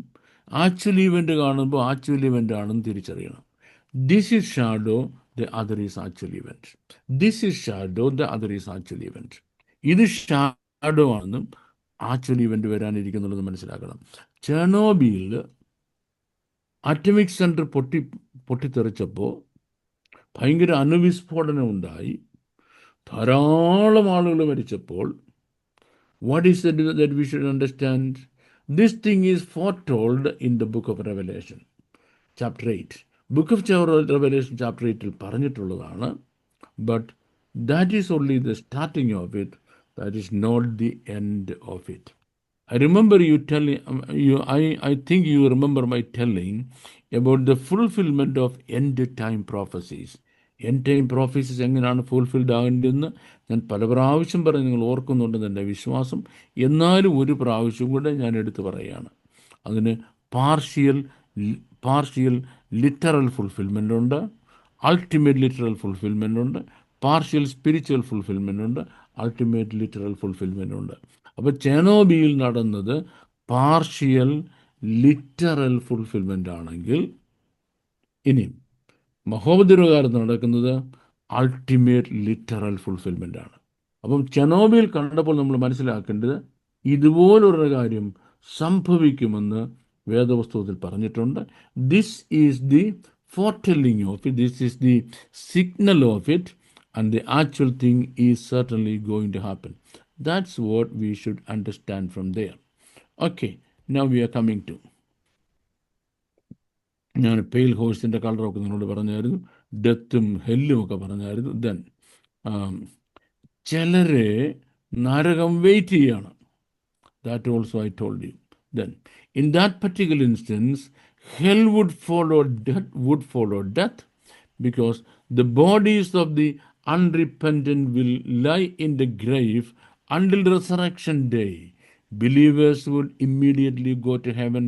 ആക്ച്വൽ ഈവൻ്റ് കാണുമ്പോൾ ആക്ച്വൽ ഇവൻ്റ് ആണെന്നും തിരിച്ചറിയണം. This is shadow, the other is actual event. This is shadow, the other is actual event. ഇത് shadow ആണെന്നും actual event വരാനിരിക്കുന്നുള്ളത് മനസ്സിലാക്കണം. ചെർണോബിലിൽ അറ്റമിക് സെൻറ്റർ പൊട്ടിത്തെറിച്ചപ്പോൾ ഭയങ്കര അണുവിസ്ഫോടനം ഉണ്ടായി, ധാരാളം ആളുകൾ മരിച്ചപ്പോൾ, what is it that we should understand? This thing is foretold in the book of Revelation, chapter 8. Book of Revelation, chapter 8 ൽ പറഞ്ഞിട്ടുള്ളതാണ്. But that is only the starting of it. That is not the end of it. I remember you telling, I think you remember my telling about the fulfillment of end time prophecies. End time prophecies എങ്ങനെയാണ് fulfilled ആകേണ്ടതെന്ന് ഞാൻ പല പ്രാവശ്യം പറഞ്ഞ് നിങ്ങൾ ഓർക്കുന്നുണ്ടെന്ന് എൻ്റെ വിശ്വാസം. എന്നാലും ഒരു പ്രാവശ്യം കൂടെ ഞാൻ എടുത്തു പറയുകയാണ്. അതിന് പാർഷ്യൽ ലിറ്ററൽ ഫുൾഫിൽമെൻ്റ് ഉണ്ട്, അൾട്ടിമേറ്റ് ലിറ്ററൽ ഫുൾഫിൽമെൻ്റ് ഉണ്ട്, പാർഷ്യൽ സ്പിരിച്വൽ ഫുൾഫിൽമെൻ്റ് ഉണ്ട്, അൾട്ടിമേറ്റ് ലിറ്ററൽ ഫുൾഫിൽമെൻ്റ് ഉണ്ട്. അപ്പോൾ ചെർണോബിയിൽ നടന്നത് പാർഷ്യൽ ലിറ്ററൽ ഫുൾഫിൽമെൻ്റ് ആണെങ്കിൽ, ഇനിയും മഹോപദ്രവകാലത്ത് നടക്കുന്നത് അൾട്ടിമേറ്റ് ലിറ്ററൽ ഫുൾഫിൽമെൻ്റ് ആണ്. അപ്പം ചെർണോബിൽ കണ്ടപ്പോൾ നമ്മൾ മനസ്സിലാക്കേണ്ടത് ഇതുപോലൊരു കാര്യം സംഭവിക്കുമെന്ന് വേദപുസ്തകത്തിൽ പറഞ്ഞിട്ടുണ്ട്. This is the foretelling of it, this is the signal of it, and the actual thing is certainly going to happen. That's what we should understand from there. Okay, now we are coming to, ഞാൻ pale ഹോഴ്സിൻ്റെ കളറൊക്കെ നിങ്ങളോട് പറഞ്ഞായിരുന്നു, ഡെത്തും ഹെല്ലും ഒക്കെ പറഞ്ഞായിരുന്നു. Then ചിലരെ നരകം wait ചെയ്യാണ്. That also I told you. Then in that particular instance hell would follow death because the bodies of the unrepentant will lie in the grave until resurrection day. Believers would immediately go to heaven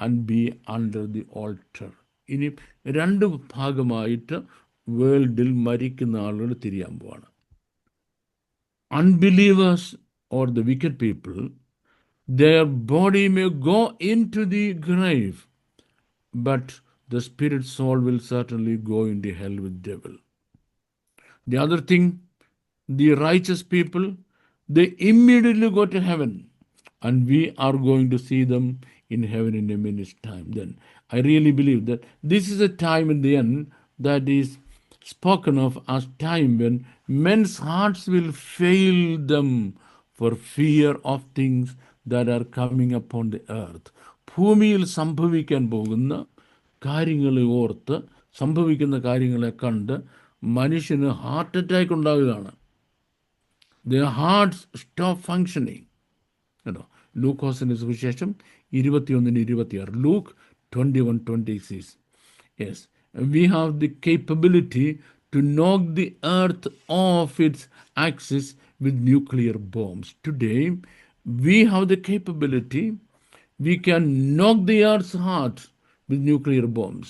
and be under the altar. ഇനി രണ്ട് ഭാഗമായിട്ട് വേൾഡിൽ മരിക്കുന്ന ആളുകൾ തിരിയാൻ പോവാണ്. Unbelievers or the wicked people, their body may go into the grave, but the spirit soul will certainly go into hell with devil. The other thing, the righteous people, they immediately go to heaven, and we are going to see them in heaven in a minute's time. Then I really believe that this is a time in the end that is spoken of as time when men's hearts will fail them for fear of things that are coming upon the earth. ഭൂമിയിൽ സംഭവിക്കാൻ പോകുന്ന കാര്യങ്ങളെ ഓർത്ത്, സംഭവിക്കുന്ന കാര്യങ്ങളെ കണ്ട് മനുഷ്യന് heart attack ഉണ്ടാകുകയാണ്. Their hearts stop functioning. കേട്ടോ, ലൂക്കോസിൻ്റെ സുവിശേഷം 21:26, Luke 21:26. Yes, we have the capability to knock the earth off its axis with nuclear bombs. Today, we have the capability, we can knock the earth's heart with nuclear bombs.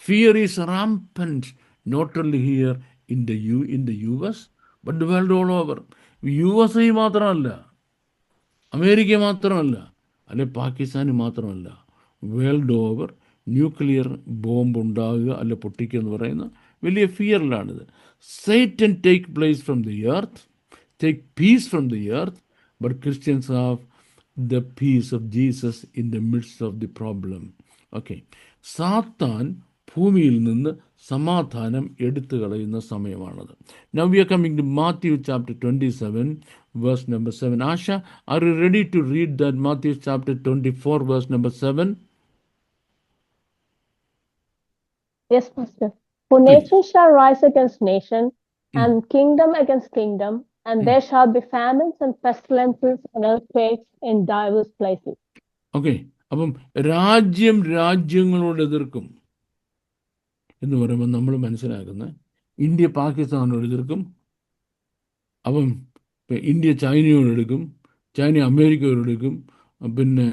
Fear is rampant, not only here in the US, but the world all over. USA മാത്രമല്ല, America മാത്രമല്ല, അല്ലെ പാകിസ്ഥാന് മാത്രമല്ല, world over nuclear bomb ഉണ്ടാകുക അല്ലെ പൊട്ടിക്കുക എന്ന് പറയുന്ന വലിയ ഫിയറിലാണിത്. Satan take place from the earth, take peace from the earth, but Christians have the peace of Jesus in the midst of the problem. Okay, സാത്താൻ ഭൂമിയിൽ നിന്ന് സമാധാനം എടുത്തു കളയുന്ന സമയമാണത്. Now we are coming to Matthew chapter 27, verse number 7. Asha, are you ready to read that Matthew chapter 24, verse number 7? Yes, Pastor. For nation shall rise against nation, and kingdom against kingdom, and there shall be famines and pestilences and earthquakes in diverse places. Okay, അപ്പം രാജ്യം രാജ്യങ്ങളോട് എതിർക്കും എന്ന് പറയുമ്പോൾ നമ്മൾ മനസ്സിലാക്കുന്നത് India പാകിസ്ഥാനോട് എതിർക്കും, അപ്പം ഇന്ത്യ ചൈനയോട് എടുക്കും, ചൈന അമേരിക്കയോട് എടുക്കും, പിന്നെ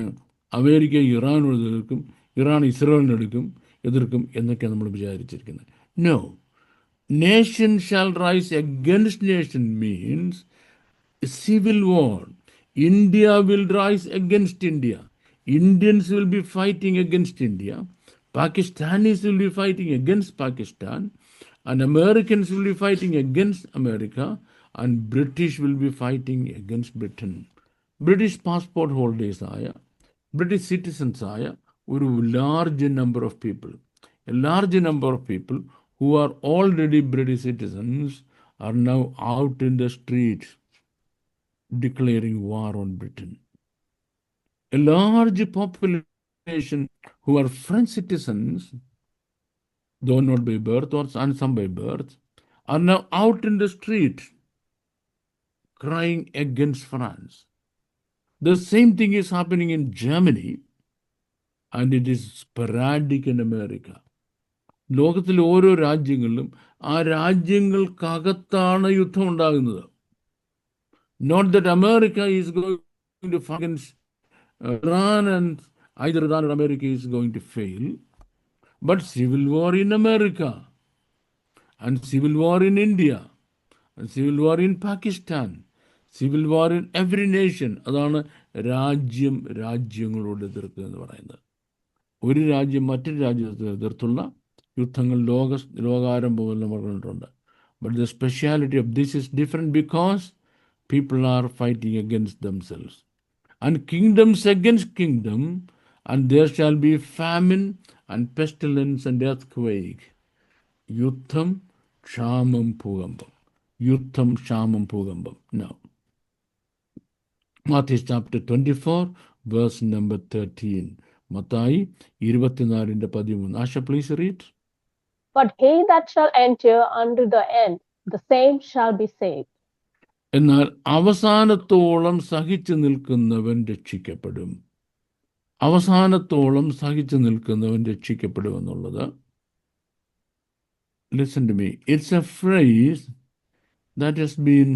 അമേരിക്ക ഇറാനോട് എതിർക്കും, ഇറാൻ ഇസ്രായേലിനെടുക്കും എതിർക്കും എന്നൊക്കെയാണ് നമ്മൾ വിചാരിച്ചിരിക്കുന്നത്. No, nation shall rise against nation means civil war. India will rise against India. Indians will be fighting against India. Pakistanis will be fighting against Pakistan. And Americans will be fighting against America. And British will be fighting against Britain. British passport holders ആയ, British citizens ആയ ഒരു large number of people, a large number of people who are already British citizens are now out in the streets declaring war on Britain. A large population who are French citizens, though not by birth or some by birth, are now out in the street crying against France. The same thing is happening in Germany, and it is sporadic in America. ലോകത്തിലെ ഓരോ രാജ്യങ്ങളിലും ആ രാജ്യങ്ങൾക്കകത്താണ് യുദ്ധം ഉണ്ടാകുന്നത്. Not that America is going to fight against Iran and either Iran or America is going to fail, but civil war in America and civil war in India and civil war in Pakistan, civil war in every nation. അതാണ് രാജ്യങ്ങളോട് എതിർക്കുക എന്ന് പറയുന്നത്. ഒരു രാജ്യം മറ്റൊരു രാജ്യത്തെ എതിർത്തുള്ള യുദ്ധങ്ങൾ ലോകാരംഭമെല്ലാം പറഞ്ഞിട്ടുണ്ട്. But the speciality of this is different because people are fighting against themselves. And kingdoms against kingdom, and there shall be famine and pestilence and earthquake. യുദ്ധം, ക്ഷാമം, ഭൂകമ്പം. യുദ്ധം, ക്ഷാമം, ഭൂകമ്പം. Now, Matthew chapter 24, verse number 13. Mathai 24:13. Asha, please read. But he that shall enter unto the end, the same shall be saved. എന്നാൽ അവസാനത്തോളം സഹിച്ചു നിൽക്കുന്നവൻ രക്ഷിക്കപ്പെടും. അവസാനത്തോളം സഹിച്ചു നിൽക്കുന്നവൻ രക്ഷിക്കപ്പെടും എന്നുള്ളത്, listen to me, it's a phrase that has been,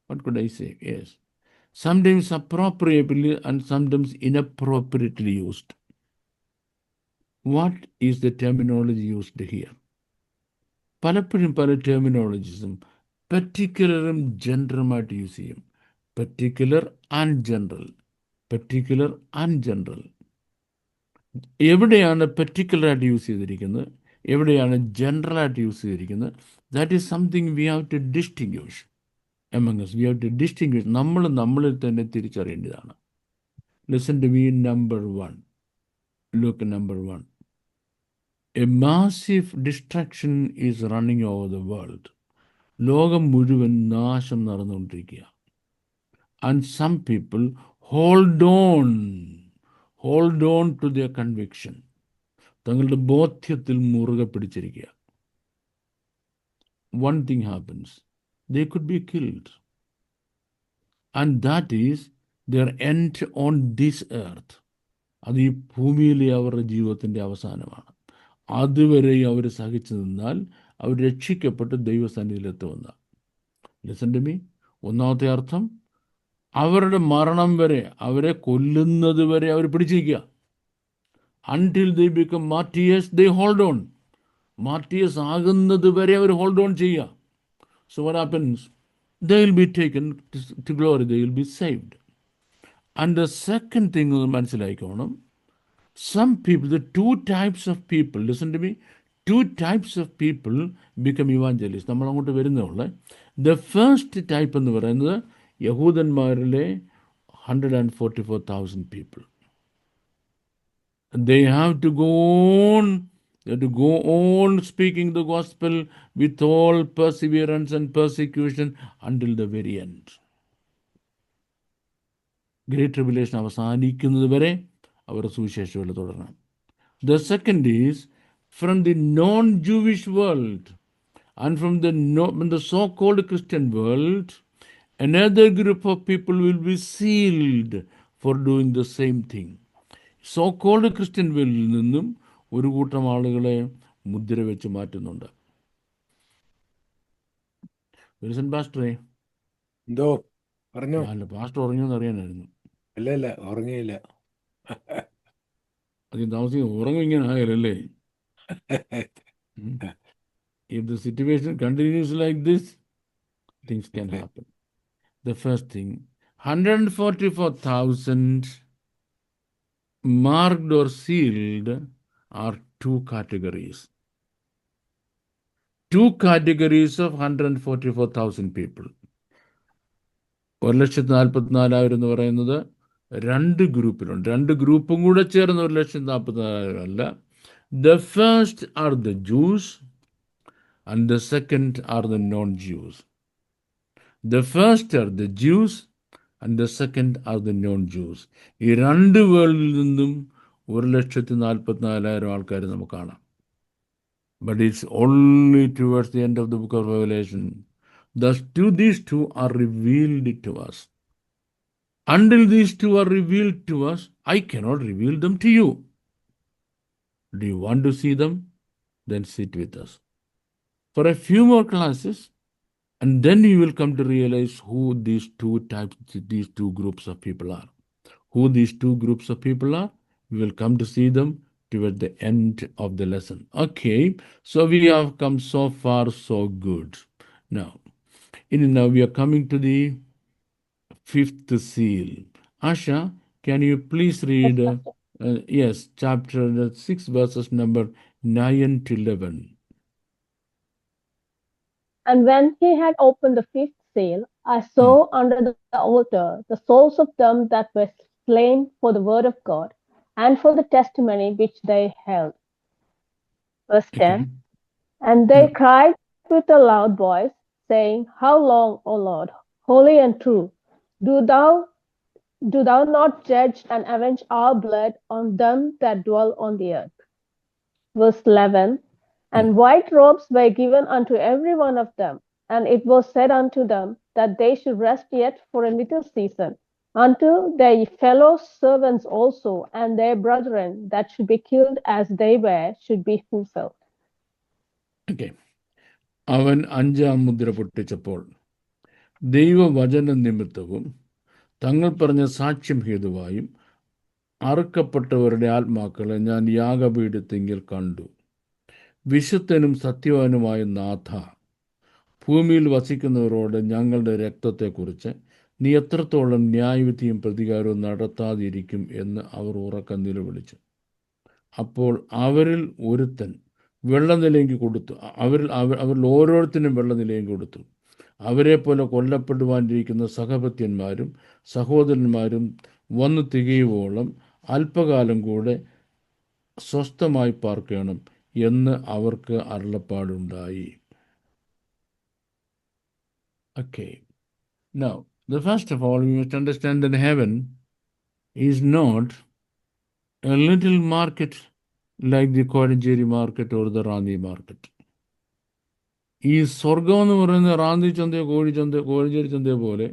what could I say, yes, sometimes appropriately and sometimes inappropriately used. What is the terminology used here? പലപ്പോഴും പല ടെർമിനോളജീസും പെർട്ടിക്കുലറും ജനറലുമായിട്ട് use ചെയ്യും. Particular and general, particular and general. എവിടെയാണ് പെർട്ടിക്കുലറായിട്ട് use ചെയ്തിരിക്കുന്നത്, എവിടെയാണ് ജനറലായിട്ട് യൂസ് ചെയ്തിരിക്കുന്നത്, that is something we have to distinguish among us. We have to distinguish. നമ്മളിൽ തന്നെ തിരിച്ചറിയേണ്ടതാണ്. Listen to me. Number 1, look number 1. A massive destruction is running over the world. ലോകം മുഴുവൻ നാശം നടന്നുകൊണ്ടിരിക്കുക. And some people hold on to their conviction. തങ്ങളുടെ ബോധ്യത്തിൽ മുറുകെ പിടിച്ചിരിക്കുക. One thing happens, they could be killed. And that is their end on this earth. അത് ഈ ഭൂമിയിലെ അവരുടെ ജീവിതത്തിൻ്റെ അവസാനമാണ്. അതുവരെ അവർ സഹിച്ചു നിന്നാൽ അവർ രക്ഷിക്കപ്പെട്ട് ദൈവസന്നിധിയിലെത്തുമെന്ന. Listen to me. ഒന്നാമത്തെ അർത്ഥം, അവരുടെ മരണം വരെ, അവരെ കൊല്ലുന്നത് വരെ അവർ പിടിച്ചിരിക്കുക. Until they become martyrs they hold on. Martyrs ആകുന്നത് വരെ അവർ ഹോൾഡ് ഓൺ ചെയ്യുക. So what happens? They will be taken to glory, they will be saved. And the second thing മനസ്സിലായിക്കോണം, some people, the two types of people, listen to me, two types of people become evangelists. നമ്മൾ അങ്ങോട്ട് വരുന്നതുള്ള the first type എന്ന് പറയുന്നത് യഹൂദന്മാരിലെ 144,000 people. They have to go on speaking the gospel with all perseverance and persecution until the very end. Great Tribulation അവസാനിക്കുന്നത് വരെ അവർ സുവിശേഷവേല തുടരണം. The second is from the non-Jewish world and from the so-called Christian world, another group of people will be sealed for doing the same thing. So-called Christian world നിന്നും ഒരു കൂട്ടം ആളുകളെ മുദ്ര വെച്ച് മാറ്റുന്നുണ്ട്. വിൽസൺ പാസ്റ്ററെ, എന്തോ പറഞ്ഞോ? അല്ല, പാസ്റ്റർ ഉറങ്ങിയോന്ന് അറിയാനായിരുന്നു. ഇല്ല ഉറങ്ങിയില്ല. അധികം താമസിക്കും. ഉറങ്ങും ഇങ്ങനെ ആയാലല്ലേ. If the situation continues like this, things can happen. The first thing, 144,000 marked or sealed are two categories. Two categories of 144,000 people. 1,44,000 എന്ന് പറയുന്നത് രണ്ട് ഗ്രൂപ്പിലുണ്ട്. രണ്ട് ഗ്രൂപ്പും കൂടെ ചേർന്ന് 1,44,000 അല്ല. The first are the Jews and the second are the non-Jews. The first are the Jews and the second are the non-Jews. ഈ രണ്ട് വേൾഡിൽ നിന്നും 1,44,000 ആൾക്കാർ നമുക്ക് കാണാം. But it's only towards the end of the book of Revelation. Thus, these two are revealed to us. Until these two are revealed to us, I cannot reveal them to you. Do you want to see them? Then sit with us for a few more classes, and then you will come to realize who these two groups of people are. Who these two groups of people are, we will come to see them toward the end of the lesson. Okay, so we have come so far, so good. Now we are coming to the fifth seal. Asha, can you please read, yes, chapter 6, verses number 9 to 11. And when he had opened the fifth seal, I saw under the altar the souls of them that were slain for the word of God and for the testimony which they held. Verse 10. Okay. And they cried with a loud voice, saying, How long, O Lord, holy and true, do thou not judge and avenge our blood on them that dwell on the earth? Verse 11. And white robes were given unto every one of them, and it was said unto them that they should rest yet for a little season, unto their fellow servants also, and their brethren that should be killed as they were, should be fulfilled. Okay. അവൻ 5-ാം മുദ്ര പൊട്ടിച്ചപ്പോൾ ദൈവവചന നിമിത്തവും തങ്ങൾ പറഞ്ഞ സാക്ഷ്യം ഹേതുവായും അറുക്കപ്പെട്ടവരുടെ ആത്മാക്കളെ ഞാൻ യാഗപീഠത്തിങ്കിൽ കണ്ടു. വിശുദ്ധനും സത്യവാനുമായ നാഥ, ഭൂമിയിൽ വസിക്കുന്നവരോട് ഞങ്ങളുടെ രക്തത്തെക്കുറിച്ച് നീ എത്രത്തോളം ന്യായവിധിയും പ്രതികാരവും നടത്താതിരിക്കും എന്ന് അവർ ഉറക്കം നിലവിളിച്ചു. അപ്പോൾ അവരിൽ ഒരുത്തൻ വെള്ളനിലയെങ്കിൽ കൊടുത്തു. അവരിൽ ഓരോരുത്തരും വെള്ളനിലയും കൊടുത്തു. അവരെ പോലെ കൊല്ലപ്പെടുവാനിരിക്കുന്ന സഹപത്യന്മാരും സഹോദരന്മാരും വന്നു തികയുവോളം അല്പകാലം കൂടെ സ്വസ്ഥമായി പാർക്കണം എന്ന് അവർക്ക് അരുളപ്പാടുണ്ടായി. Okay. Now, the first of all, we must understand that heaven is not a little market like the Koranjeri market or the Randi market. ഈ സ്വർഗം എന്ന് പറയുന്ന റാന്തി ചന്തയോ കോഴഞ്ചേരി ചന്തയോ പോലെ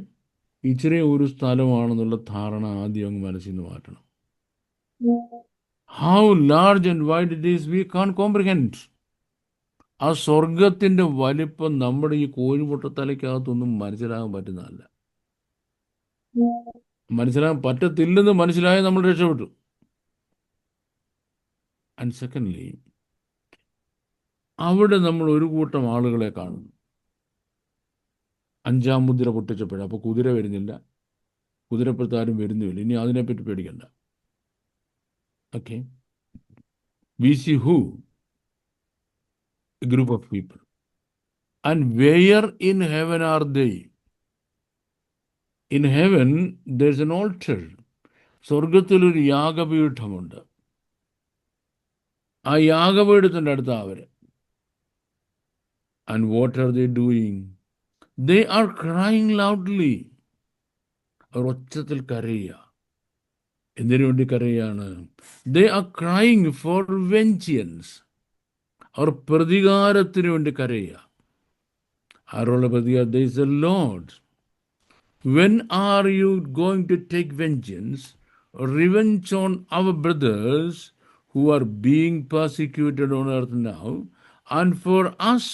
ഇച്ചിരി ഒരു സ്ഥലമാണെന്നുള്ള ധാരണ ആദ്യം അങ്ങ് മനസ്സിൽ നിന്ന് മാറ്റണം. How large and wide it is, we can't comprehend. ആ സ്വർഗത്തിൻ്റെ വലിപ്പം നമ്മുടെ ഈ കോഴിമുട്ടത്തലയ്ക്കകത്തൊന്നും മനസ്സിലാകാൻ പറ്റുന്നതല്ല. മനസ്സിലാകാൻ പറ്റത്തില്ലെന്ന് മനസ്സിലായാൽ നമ്മൾ രക്ഷപ്പെട്ടു. ആൻഡ് സെക്കൻഡ്ലി, അവിടെ നമ്മൾ ഒരു കൂട്ടം ആളുകളെ കാണുന്നു. 5-ാം മുദ്ര പൊട്ടിച്ചപ്പോഴും. അപ്പോൾ കുതിര വരുന്നില്ല, കുതിരപ്പുറത്താരും വരുന്നുമില്ല. ഇനി അതിനെപ്പറ്റി പേടിക്കണ്ട. Okay, we see who? A group of people. And where in heaven are they? In heaven there's an altar. സ്വർഗത്തിലൊരു യാഗപീഠമുണ്ട്. ആ യാഗപീഠത്തിൻ്റെ അടുത്താണ് അവർ. And what are they doing? They are crying loudly. അവർ ഒച്ചത്തിൽ കരയുക. എന്തിനു വേണ്ടി കരയാണ്? They are crying for vengeance. അവർ പ്രതികാരത്തിന് വേണ്ടി കരയുക. ആരോടുള്ള പ്രതികാരം? There is a Lord. When are you going to take vengeance, revenge on our brothers who are being persecuted on earth now, and for us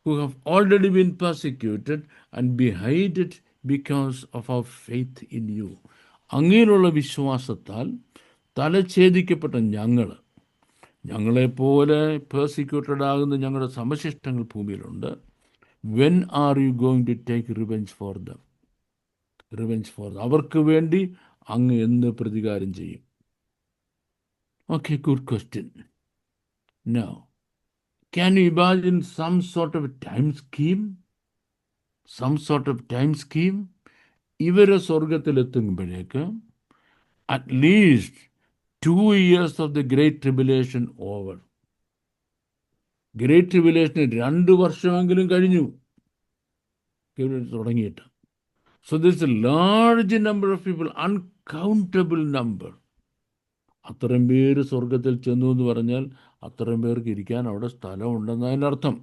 who have already been persecuted and be hated because of our faith in you? അങ്ങനെയുള്ള വിശ്വാസത്താൽ തലഛേദിക്കപ്പെട്ട ഞങ്ങളെപ്പോലെ persecuted ആകുന്ന ഞങ്ങളുടെ സമശിഷ്ടങ്ങൾ ഭൂമിയിലുണ്ട്. When are you going to take revenge for them? അവർക്ക് വേണ്ടി അങ്ങ് എന്ന് പ്രതികാരം ചെയ്യും? Okay, good question. Now, can you imagine some sort of time scheme? ഇവരെ സ്വർഗത്തിലെത്തുമ്പോഴേക്ക് at least 2 years of the great tribulation over. Great ട്രിബുലേഷന് 2 വർഷമെങ്കിലും കഴിഞ്ഞു തുടങ്ങിയിട്ട്. So this a large number of people, uncountable number. അത്രയും പേര് സ്വർഗത്തിൽ ചെന്നു എന്ന് പറഞ്ഞാൽ അത്രയും പേർക്ക് ഇരിക്കാൻ അവിടെ സ്ഥലമുണ്ടെന്ന് അതിനർത്ഥം.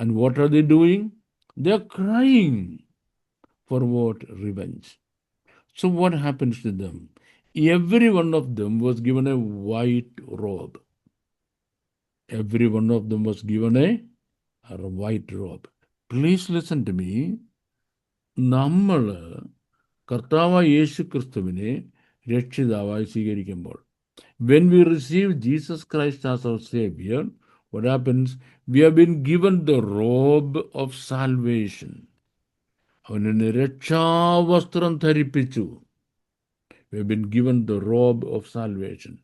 And what are they doing? They are crying for what? Revenge. So what happens to them? Every one of them was given a white robe. Every one of them was given a white robe. Please listen to me. നമ്മൾ കർത്താവായ യേശു ക്രിസ്തുവിനെ രക്ഷിതാവായി സ്വീകരിക്കുമ്പോൾ, when we receive Jesus Christ as our Savior, what happens? We have been given the robe of salvation. അവനെ രക്ഷാവസ്ത്രം ധരിപ്പിച്ചു. We have been given the robe of salvation.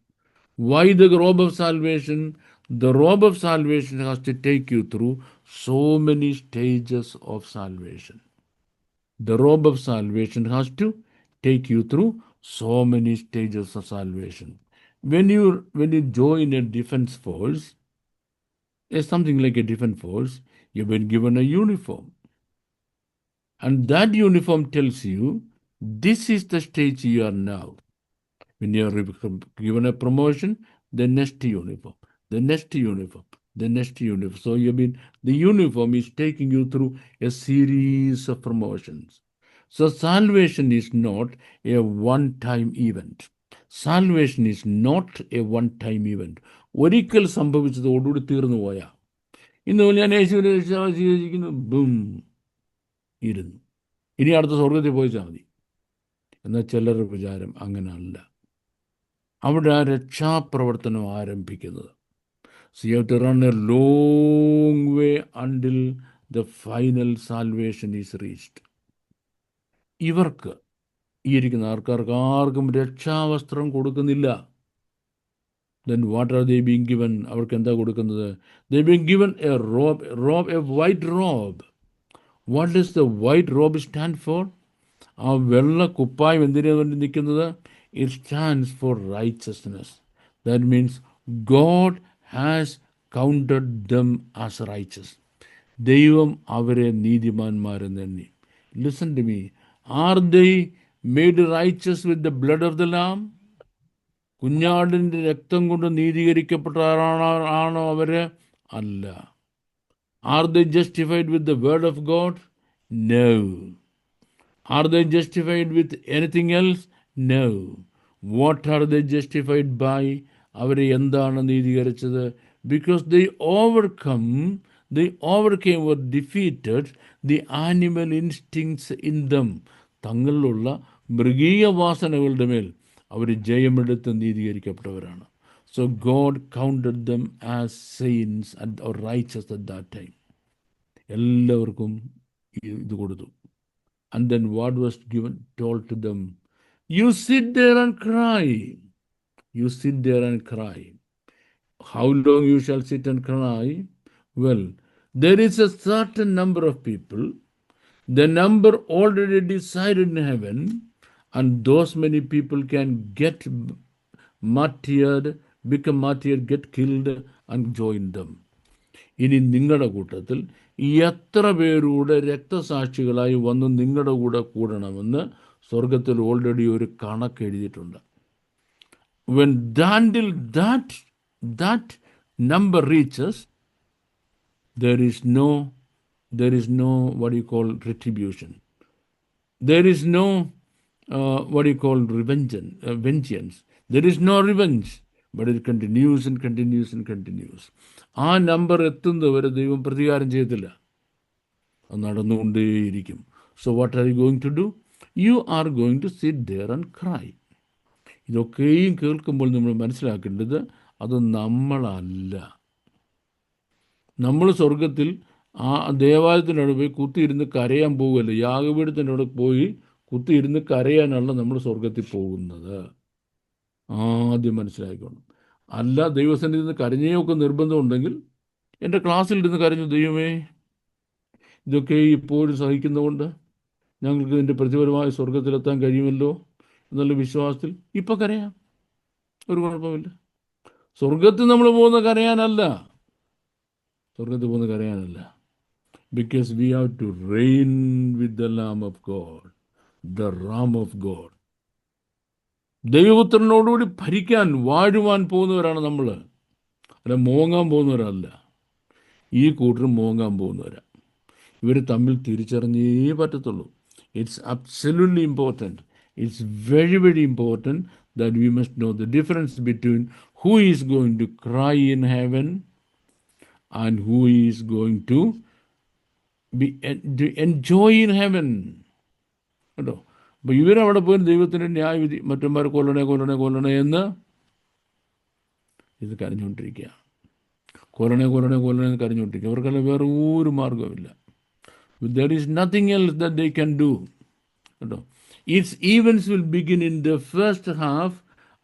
Why the robe of salvation? The robe of salvation has to take you through so many stages of salvation. The robe of salvation has to take you through so many stages of salvation. When you join a defense force, something like a defense force, you've been given a uniform. And that uniform tells you, this is the stage you are now. When you are given a promotion, the next uniform, the next uniform, the next uniform. So the uniform is taking you through a series of promotions. So salvation is not a one-time event. Salvation is not a one-time event. ഒരിക്കൽ സംഭവിച്ചതോടുകൂടി തീർന്നു പോയാ, ഇന്ന് ഞാൻ യേശുവിനെ സ്വീകരിക്കുന്നു, boom, ഇരുന്നു, ഇനി അടുത്ത സ്വർഗത്തിൽ പോയിച്ചാൽ മതി. എന്നാൽ ചിലരുടെ വിചാരം അങ്ങനെയല്ല. അവിടെ ആ രക്ഷാപ്രവർത്തനം ആരംഭിക്കുന്നത്. So you have to run a long way until the final salvation is reached. ഇവർക്ക്, ഈ ഇരിക്കുന്ന ആൾക്കാർക്ക് ആർക്കും രക്ഷാവസ്ത്രം കൊടുക്കുന്നില്ല. Then what are they being given? അവർക്ക് എന്താ കൊടുക്കുന്നത്? They being given a robe, a white robe. What does the white robe stand for? ആ വെള്ള കുപ്പായം എന്തിനു വേണ്ടി നിൽക്കുന്നത്? It stands for righteousness. That means God has counted them as righteous. ദൈവം അവരെ നീതിമാന്മാരെന്ന് എണ്ണി. Listen to me. Are they made righteous with the blood of the Lamb? കുഞ്ഞാടിൻ്റെ രക്തം കൊണ്ട് നീതീകരിക്കപ്പെട്ടവരാണോ അവര്? അല്ല. Are they justified with the word of God? No. Are they justified with anything else? No. What are they justified by? അവരെ എന്താണ് നീതീകരിച്ചത്? Because they overcame or defeated the animal instincts in them. തങ്ങളിലുള്ള മൃഗീയ വാസനകളുടെ മേൽ അവർ ജയമെടുത്ത് നീതീകരിക്കപ്പെട്ടവരാണ്. So God counted them as saints or righteous at that time. എല്ലാവർക്കും ഇത് കൊടുത്തു. And then what was told to them? You sit there and cry. You sit there and cry. How long you shall sit and cry? Well, there is a certain number of people, the number already decided in heaven, and those many people can get martyred, become martyred, get killed, and join them. ഇനി നിങ്ങളുടെ കൂട്ടത്തിൽ എത്ര പേരൂടെ രക്തസാക്ഷികളായി വന്ന് നിങ്ങളുടെ കൂടെ കൂടണമെന്ന് സ്വർഗത്തിൽ already ഒരു കണക്ക് എഴുതിയിട്ടുണ്ട്. When until that number reaches, there is no what you call retribution. There is no what you call vengeance. There is no revenge, but it continues and continues and continues. ആ number എത്തുന്നവരെ ദൈവം പ്രതികാരം ചെയ്യത്തില്ല, അത് നടന്നുകൊണ്ടേയിരിക്കും. So what are you going to do? You are going to sit there and cry. ഇതൊക്കെയും കേൾക്കുമ്പോൾ നമ്മൾ മനസ്സിലാക്കേണ്ടത് അത് നമ്മളല്ല. നമ്മൾ സ്വർഗത്തിൽ ആ ദേവാലയത്തിൻ്റെ അവിടെ പോയി കുത്തിയിരുന്ന് കരയാൻ പോകുമല്ലോ. യാഗപീഠത്തിൻ്റെ അവിടെ പോയി കുത്തിയിരുന്ന് കരയാനല്ല നമ്മൾ സ്വർഗത്തിൽ പോകുന്നത്. ആദ്യം മനസ്സിലാക്കണം. അല്ല, ദൈവസന്നിധിയിൽ നിന്ന് കരഞ്ഞൊക്കെ നിർബന്ധമുണ്ടെങ്കിൽ എൻ്റെ ക്ലാസ്സിലിരുന്ന് കരഞ്ഞു, ദൈവമേ ഇതൊക്കെ ഇപ്പോഴും സഹിക്കുന്നതുകൊണ്ട് ഞങ്ങൾക്ക് ഇതിൻ്റെ പ്രതിഫലമായി സ്വർഗത്തിലെത്താൻ കഴിയുമല്ലോ എന്നുള്ള വിശ്വാസത്തിൽ ഇപ്പം കരയാം, ഒരു കുഴപ്പമില്ല. സ്വർഗത്തിൽ നമ്മൾ പോകുന്ന കരയാനല്ല, സ്വർഗത്തിൽ പോകുന്ന കരയാനല്ല. Because we have to reign with the lamb of God, the ram of God. ദൈവപുത്രനോടുകൂടി ഭരിക്കാൻ വാഴുവാൻ പോകുന്നവരാണ് നമ്മൾ, അല്ല മോങ്ങാൻ പോകുന്നവരല്ല. ഈ കൂട്ടർ മോങ്ങാൻ പോകുന്നവരാ. ഇവർ തമ്മിൽ തിരിച്ചറിഞ്ഞേ പറ്റത്തുള്ളൂ. It's absolutely important. It's very very important that we must know the difference between who is going to cry in heaven and who is going to enjoy in heaven. കേട്ടോ? അപ്പോൾ ഇവരവിടെ പോയി ദൈവത്തിൻ്റെ ന്യായവിധി, മറ്റന്മാർ കൊല്ലണേ എന്ന് ഇത് കരഞ്ഞുകൊണ്ടിരിക്കുക. കൊല്ലണേ എന്ന് കരഞ്ഞുകൊണ്ടിരിക്കുക. അവർക്കെല്ലാം വേറെ ഒരു മാർഗവുമില്ല. There is nothing else that they can do. കേട്ടോ? Its events will begin in the first half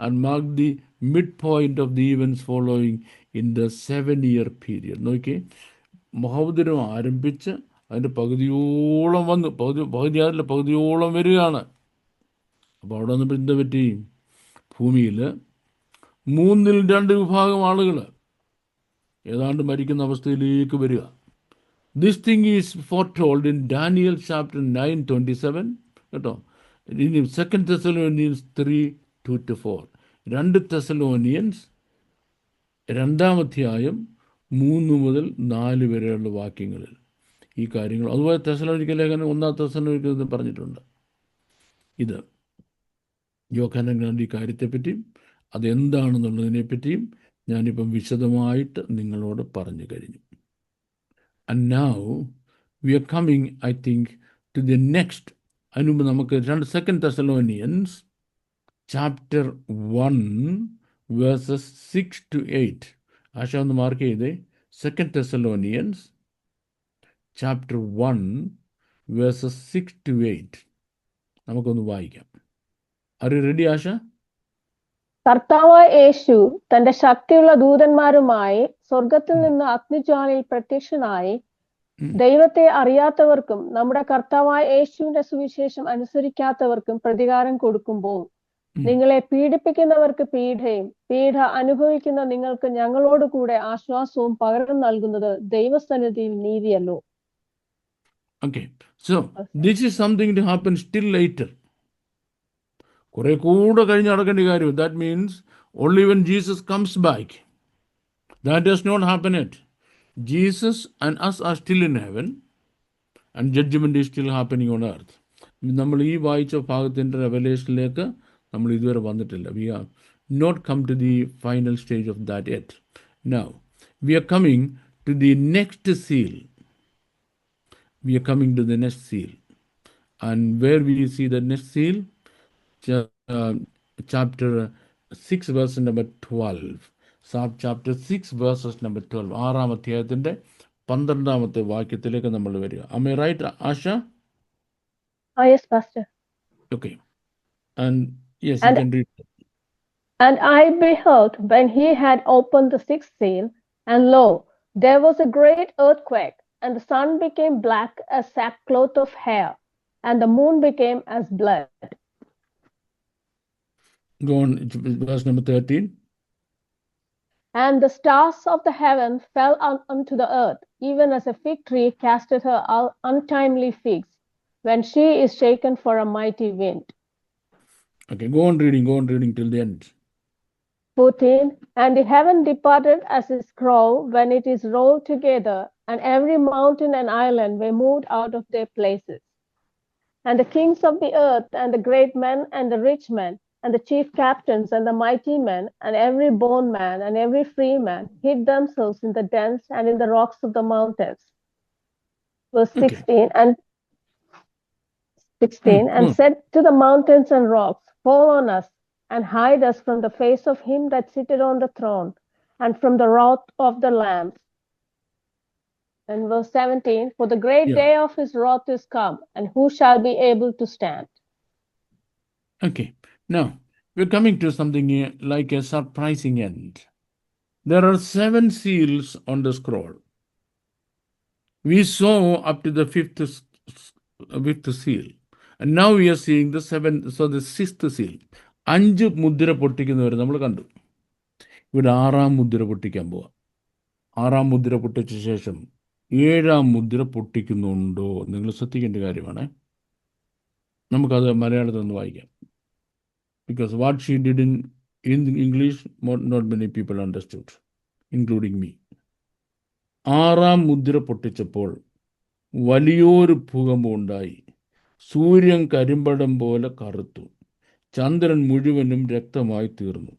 and mark the midpoint of the events following in the 7-year period. നോക്കിയേ, മഹോദരം ആരംഭിച്ച് അതിൻ്റെ പകുതിയോളം വന്നു, പകുതിയോളം വരികയാണ്. അപ്പോൾ അവിടെ വന്നപ്പോൾ എന്താ പറ്റി? ഭൂമിയിൽ 2/3 വിഭാഗം ആളുകൾ ഏതാണ്ട് മരിക്കുന്ന അവസ്ഥയിലേക്ക് വരിക. This thing is foretold in Daniel chapter 9:27. കേട്ടോ? ഇനി 2 Thessalonians 3:2-4. 2 Thessalonians 2-ാം അധ്യായം 3 മുതൽ 4 വരെയുള്ള വാക്യങ്ങളിൽ ഈ കാര്യങ്ങൾ, അതുപോലെ തെസലോനിക്ക ലേഖനം 1 തെസലോനിക്കയിൽ പറഞ്ഞിട്ടുണ്ട്. ഇത് യോഹന്നാൻ ഈ കാര്യത്തെപ്പറ്റിയും അതെന്താണെന്നുള്ളതിനെപ്പറ്റിയും ഞാനിപ്പം വിശദമായിട്ട് നിങ്ങളോട് പറഞ്ഞു കഴിഞ്ഞു. And now we are coming, I think, to the next. അതിന് മുമ്പ് നമുക്ക് 2 Thessalonians chapter 1 verses 6-8. ആശ ഒന്ന് മാർക്ക് ചെയ്തേ. 2 Thessalonians chapter 1 verses 6-8 നമുക്കൊന്ന് വായിക്കാം. Are you ready, ആശ? കർത്താവായ യേശു തന്റെ ശക്തിയുള്ള ദൂതന്മാരുമായി സ്വർഗത്തിൽ നിന്ന് അഗ്നിജ്വാലയിൽ പ്രത്യക്ഷനായി ദൈവത്തെ അറിയാത്തവർക്കും നമ്മുടെ കർത്താവായ യേശുവിന്റെ സുവിശേഷം അനുസരിക്കാത്തവർക്കും പ്രതികാരം കൊടുക്കുമ്പോൾ നിങ്ങളെ പീഡിപ്പിക്കുന്നവർക്ക് പീഡ അനുഭവിക്കുന്ന നിങ്ങൾക്ക് ഞങ്ങളോട് കൂടെ ആശ്വാസവും പകരം നൽകുന്നത് ദൈവസന്നിധിയിൽ നീതിയല്ലോ. Okay, so this is something to happen still later. കുറെ കൂടെ കഴിഞ്ഞ് നടക്കേണ്ട കാര്യം. That means only when Jesus comes back. That does not happen yet. Jesus and us are still in heaven and judgment is still happening on earth. നമ്മൾ ഈ വായിച്ച ഭാഗത്തിൻ്റെ റെവലേഷനിലേക്ക് നമ്മൾ ഇതുവരെ വന്നിട്ടില്ല. We have not come to the final stage of that yet. Now, we are coming to the next seal. We are coming to the next seal. And where we see the next seal? Chapter 6 verse number 12. Chapter 6 verses number 12. 6-ാം അധ്യായത്തിൻ്റെ 12-ാമത്തെ വാക്യത്തിലേക്ക് നമ്മൾ വരിക. Am I right, Asha? Yes, Pastor. Okay. And yes, you can read. And I beheld when he had opened the 6th seal, and lo, there was a great earthquake, and the sun became black as sackcloth of hair, and the moon became as blood. Go on, verse number 13. And the stars of the heaven fell unto the earth, even as a fig tree casteth her untimely figs, when she is shaken for a mighty wind. Okay, go on reading till the end. 14. And the heaven departed as a scroll when it is rolled together, and every mountain and island were moved out of their places. And the kings of the earth, and the great men, and the rich men, and the chief captains, and the mighty men, and every bondman, and every free man, hid themselves in the dens and in the rocks of the mountains. Verse 16, and said to the mountains and rocks, fall on us, and hide us from the face of him that sitteth on the throne, and from the wrath of the Lamb. And verse 17, for the great day of his wrath is come, and who shall be able to stand? Okay, now we're coming to something like a surprising end. There are 7 seals on the scroll. We saw up to the fifth seal, and now we are seeing the 6th seal. 5 മുദ്ര പൊട്ടിക്കുന്നവരെ നമ്മൾ കണ്ടു. ഇവിടെ 6-ാം മുദ്ര പൊട്ടിക്കാൻ പോവാം. 6-ാം മുദ്ര പൊട്ടിച്ച ശേഷം 7-ാം മുദ്ര പൊട്ടിക്കുന്നുണ്ടോ? നിങ്ങൾ ശ്രദ്ധിക്കേണ്ട കാര്യമാണ്. നമുക്കത് മലയാളത്തിൽ ഒന്ന് വായിക്കാം. Because what she did in English not many people understood, including me. 6-ാം മുദ്ര പൊട്ടിച്ചപ്പോൾ വലിയൊരു ഭൂകമ്പം ഉണ്ടായി. സൂര്യൻ കരിമ്പടം പോലെ കറുത്തു. ചന്ദ്രൻ മുഴുവനും രക്തമായി തീർന്നു.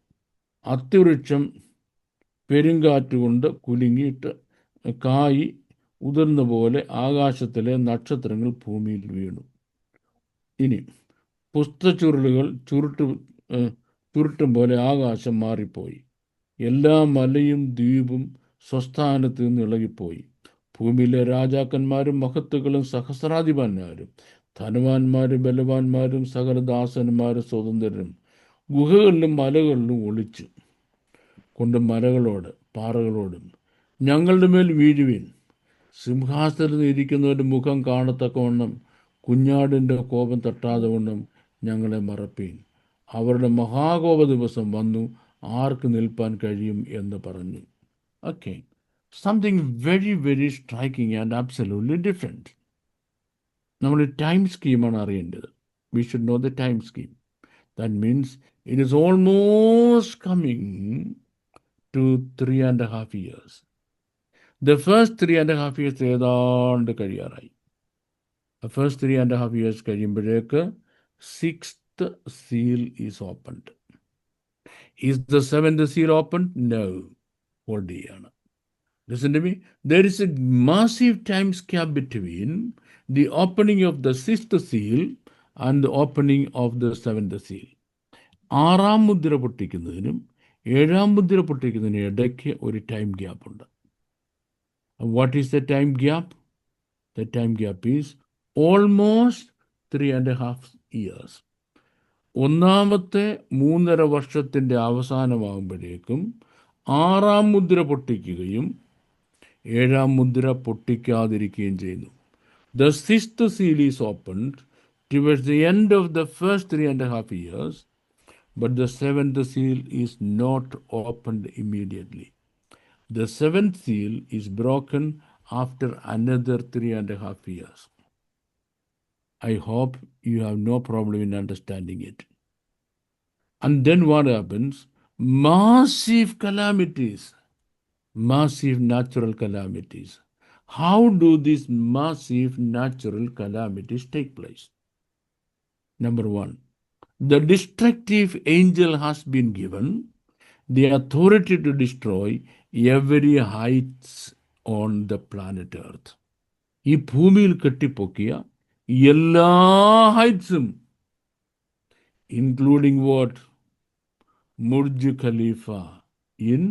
അത്തിവൃക്ഷം പെരുങ്കാറ്റുകൊണ്ട് കുലുങ്ങിയിട്ട് കായി ഉതിർന്ന പോലെ ആകാശത്തിലെ നക്ഷത്രങ്ങൾ ഭൂമിയിൽ വീണു. ഇനി പുസ്തചുരുളുകൾ ചുരുട്ടും പോലെ ആകാശം മാറിപ്പോയി. എല്ലാ മലയും ദ്വീപും സ്വസ്ഥാനത്ത് നിന്ന് ഇളകിപ്പോയി. ഭൂമിയിലെ രാജാക്കന്മാരും മഹത്തുക്കളും സഹസ്രാധിപന്മാരും ധനവാന്മാരും ബലവാന്മാരും സകല ദാസന്മാരും സ്വതന്ത്രരും ഗുഹകളിലും മലകളിലും ഒളിച്ചു കൊണ്ട് മലകളോട് പാറകളോടും, ഞങ്ങളുടെ മേൽ വീഴുവിൻ, സിംഹാസനത്തിൽ ഇരിക്കുന്നവരുടെ മുഖം കാണത്തക്കവണ്ണം കുഞ്ഞാടിൻ്റെ കോപം തട്ടാതെ വണ്ണം ഞങ്ങളെ മറപ്പീൻ. അവരുടെ മഹാകോപ ദിവസം വന്നു, ആർക്ക് നിൽപ്പാൻ കഴിയും എന്ന് പറഞ്ഞു. Okay, something very very striking and absolutely different. നമ്മൾ ടൈം സ്കീമാണ് അറിയേണ്ടത്. We should know the time scheme. That means it is almost coming to 3.5 years. The first 3.5 years ഏതാണ്ട് കഴിയാറായി. ഫസ്റ്റ് 3.5 years കഴിയുമ്പോഴേക്ക് 6th seal is opened. Is the 7th seal opened? No. Hold ചെയ്യാണ്. Listen to me. There is a massive time gap between the opening of the 6th seal and the opening of the 7th seal. 6-ാം മുദ്ര പൊട്ടിക്കുന്നതിനും 7-ാം മുദ്ര പൊട്ടിക്കുന്നതിന് ഇടയ്ക്ക് ഒരു time gap ഉണ്ട്. What is the time gap? The time gap is almost 3.5 years. ഒന്നാമത്തെ 3.5 വർഷത്തിൻ്റെ അവസാനമാകുമ്പോഴേക്കും 6-ാം മുദ്ര പൊട്ടിക്കുകയും 7-ാം മുദ്ര പൊട്ടിക്കാതിരിക്കുകയും ചെയ്യുന്നു. The 6th seal is opened towards the end of the first 3.5 years. But the 7th seal is not opened immediately. The 7th seal is broken after another 3.5 years. I hope you have no problem in understanding it. And then what happens? Massive calamities, massive natural calamities. How do these massive natural calamities take place? Number one, the destructive angel has been given the authority to destroy every heights on the planet Earth. ഈ ഭൂമിയിൽ കെട്ടിപ്പൊക്കിയ എല്ലാ ഹൈറ്റ്സും, including what? Burj Khalifa in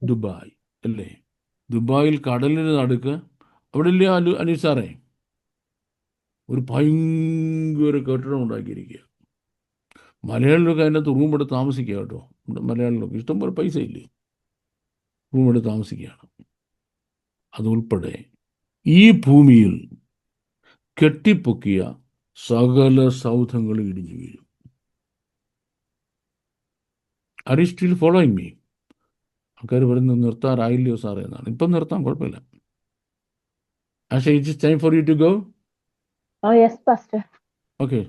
Dubai അല്ലേ? ദുബായിൽ കടലിന് നടുക്ക് അവിടെ ഇല്ലേ അനീസാറേ, ഒരു ഭയങ്കര കെട്ടിടം ഉണ്ടാക്കിയിരിക്കുക. മലയാളികൾക്ക് അതിനകത്ത് റൂമെടുത്ത് താമസിക്കുക കേട്ടോ. മലയാളികൾക്ക് ഇഷ്ടംപോലെ പൈസ ഇല്ലേ, റൂമെടുത്ത് താമസിക്കുകയാണ്. അതുൾപ്പെടെ ഈ ഭൂമിയിൽ കെട്ടിപ്പൊക്കിയ സകല സൗധങ്ങളും ഇടിഞ്ഞു വീഴും. Are you still following me? ആൾക്കാർ പറയുന്നത് നിർത്താറായില്ലയോ സാറേ എന്നാണ്. ഇപ്പം നിർത്താം, കുഴപ്പമില്ല. Asha, it's time for you to go. Oh, yes, Pastor. Okay.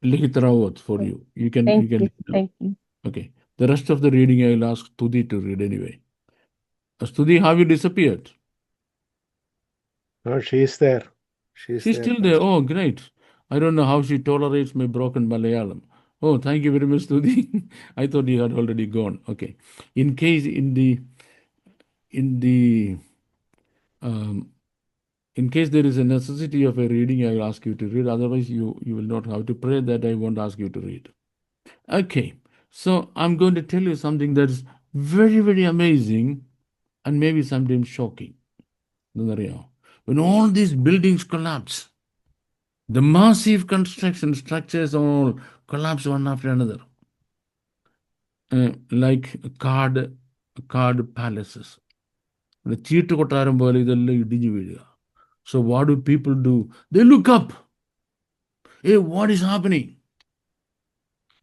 Likhitrawat for you. You can. Thank you. Listen. Thank you. Okay. The rest of the reading I will ask Studi to read anyway. Studi, have you disappeared? No, she's there. She's still there. Oh, great. I don't know how she tolerates my broken Malayalam. Oh, thank you very much, Studi. I thought you had already gone. Okay. In case in case there is a necessity of a reading, I will ask you to read. Otherwise, you will not have to pray that I won't ask you to read. Okay. So I'm going to tell you something that is very, very amazing and maybe sometimes shocking. When all these buildings collapse, the massive construction structures all collapse one after another, like card palaces. ചീട്ട് കൊട്ടാരം പോലെ ഇതെല്ലാം ഇടിഞ്ഞു വീഴുക. So what do people do? They look up. Hey, what is happening?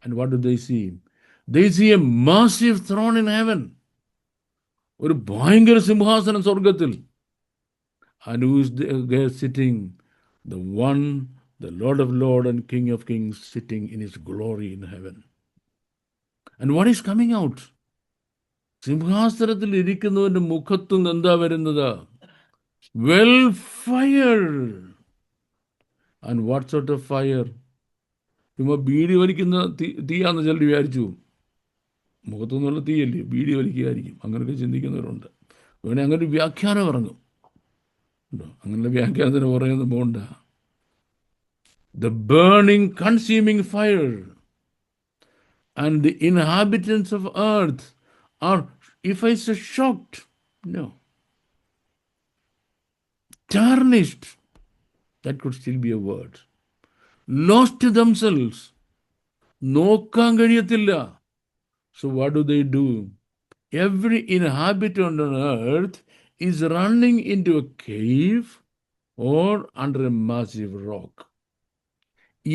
And what do they see? They see a massive throne in heaven. ഒരു ഭയങ്കര സിംഹാസനം സ്വർഗത്തിൽ. And who is there sitting? The one, the Lord of Lords and King of Kings, sitting in his glory in heaven. And what is coming out? സിംഹാസനത്തിൽ ഇരിക്കുന്നവന്റെ മുഖത്തു നിന്ന് എന്താ വരുന്നത്? Well fire. And what sort of fire? ചുമ്മാ ബീഡി വലിക്കുന്ന തീയാന്ന് ചിലർ വിചാരിച്ചു. മുഖത്തുനിന്നുള്ള തീയല്ലേ, ബീഡി വലിക്കുകയായിരിക്കും. അങ്ങനെയൊക്കെ ചിന്തിക്കുന്നവരുണ്ട്. വേണേ അങ്ങനെ ഒരു വ്യാഖ്യാനം ഇറങ്ങും. അങ്ങനെ വ്യാഖ്യാനത്തിന് പറയുന്നത് പോണ്ട. The burning, consuming fire. And the inhabitants of earth are, if I say shocked, no, tarnished, that could still be a word, lost to themselves, നോക്കാൻ കഴിയത്തില്ല. So what do? Every inhabitant on earth is running into a cave or under a massive rock.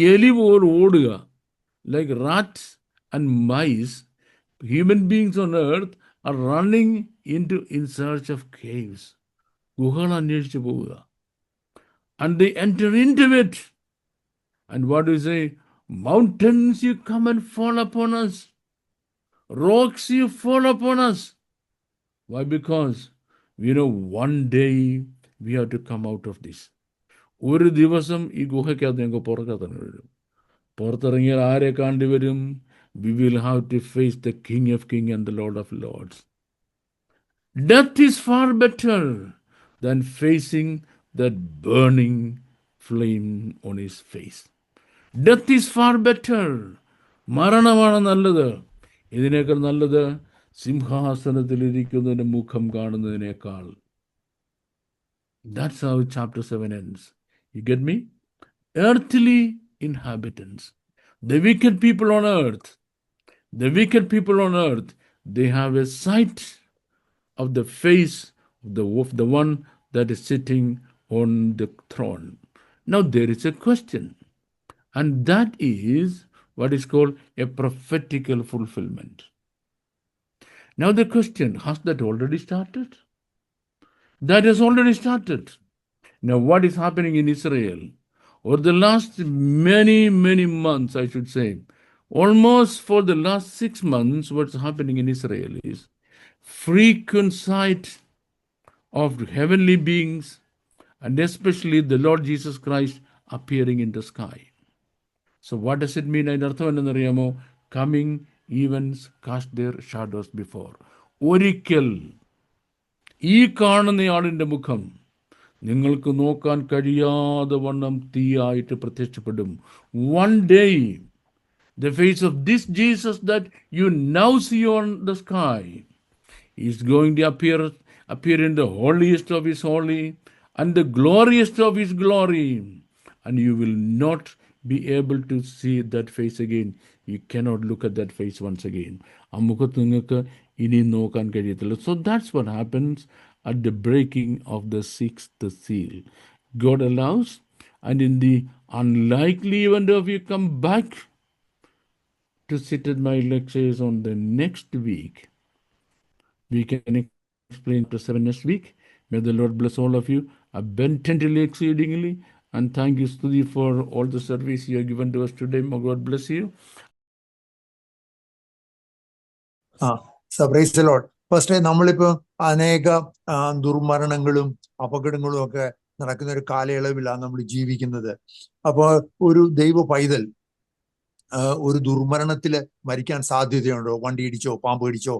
എലി പോൽ ഓടുക, like rats and mice, human beings on earth are running in search of caves. ഗുഹകൾ അന്വേഷിച്ച് പോവുക. And they enter into it. And what do you say? Mountains, you come and fall upon us. Rocks, you fall upon us. Why? Because we know one day we have to come out of this. ഒരു ദിവസം ഈ ഗുഹയ്ക്കകത്ത് ഞങ്ങൾക്ക് പുറത്തിറങ്ങി വരും. പുറത്തിറങ്ങിയാൽ ആരെ കാണേണ്ടി വരും? We will have to face the King of Kings and the Lord of Lords. Death is far better than facing that burning flame on his face. Death is far better. മരണമാണ് നല്ലത്. ഇതിനേക്കാൾ നല്ലത് സിംഹാസനത്തിലിരിക്കുന്നതിൻ്റെ മുഖം കാണുന്നതിനേക്കാൾ. That's how chapter 7 ends. You get me? Earthly inhabitants, the wicked people on earth, they have a sight of the face of the one that is sitting on the throne. Now there is a question, and that is what is called a prophetical fulfillment. Now the question, has that already started? That has already started. Now what is happening in Israel? Over the last many months, I should say, almost for the last 6 months, what's happening in Israel is frequent sight of heavenly beings, and especially the Lord Jesus Christ appearing in the sky. So what does it mean? അതിൻ്റെ അർത്ഥം എന്തെന്നറിയാമോ? Coming events cast their shadows before. ഒരിക്കൽ ഈ കാണുന്നയാളിൻ്റെ മുഖം നിങ്ങൾക്ക് നോക്കാൻ കഴിയാതെ വണ്ണം തീയായിട്ട് പ്രത്യക്ഷപ്പെടും. One day, the face of this Jesus that you now see on the sky is going to appear in the holiest of his holy and the glorious of his glory, and you will not be able to see that face again. You cannot look at that face once again. ആ മുഖത്ത് നിങ്ങൾക്ക് ഇനി നോക്കാൻ കഴിയത്തില്ല. So that's what happens at the breaking of the 6th seal. God allows, and in the unlikely event of you come back to sit at my lectures on the next week, we can explain to 7 next week. May the Lord bless all of you abundantly, exceedingly, and thank you, Stuti, for all the service you have given to us today. May God bless you. Praise the Lord. First നമ്മളിപ്പോ അനേക ദുർമരണങ്ങളും അപകടങ്ങളും ഒക്കെ നടക്കുന്ന ഒരു കാലയളവിലാണ് നമ്മൾ ജീവിക്കുന്നത്. അപ്പോൾ ഒരു ദൈവ പൈതൽ ഒരു ദുർമരണത്തില് മരിക്കാൻ സാധ്യതയുണ്ടോ? വണ്ടി ഇടിച്ചോ, പാമ്പ് ഇടിച്ചോ,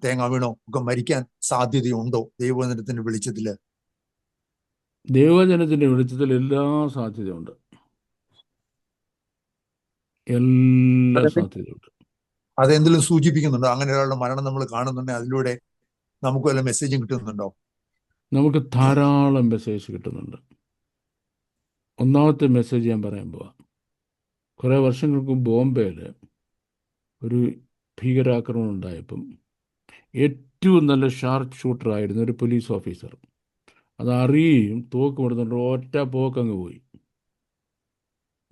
തേങ്ങ വീണോ ഒക്കെ മരിക്കാൻ സാധ്യതയുണ്ടോ ദൈവവചനത്തിന്റെ വെളിച്ചത്തില്? ദൈവവചനത്തിന്റെ വെളിച്ചത്തിൽ എല്ലാ സാധ്യതയുണ്ട്. എല്ലാ സാധ്യതയുണ്ട്. അതെന്തെങ്കിലും സൂചിപ്പിക്കുന്നുണ്ടോ? അങ്ങനെ ഒരാളുടെ മരണം നമ്മൾ കാണുന്നുണ്ടെങ്കിൽ അതിലൂടെ നമുക്ക് വല്ല മെസ്സേജും കിട്ടുന്നുണ്ടോ? നമുക്ക് ധാരാളം മെസ്സേജ് കിട്ടുന്നുണ്ട്. ഒന്നാമത്തെ മെസ്സേജ് ഞാൻ പറയാൻ പോവാം. കുറേ വർഷങ്ങൾക്ക് ബോംബെയിൽ ഒരു ഭീകരാക്രമണം ഉണ്ടായപ്പം ഏറ്റവും നല്ല ഷാർപ്പ് ഷൂട്ടറായിരുന്ന ഒരു പോലീസ് ഓഫീസർ അതറിയും തോക്ക് കൊടുത്തിട്ട് ഒറ്റ പോക്കങ്ങ് പോയി.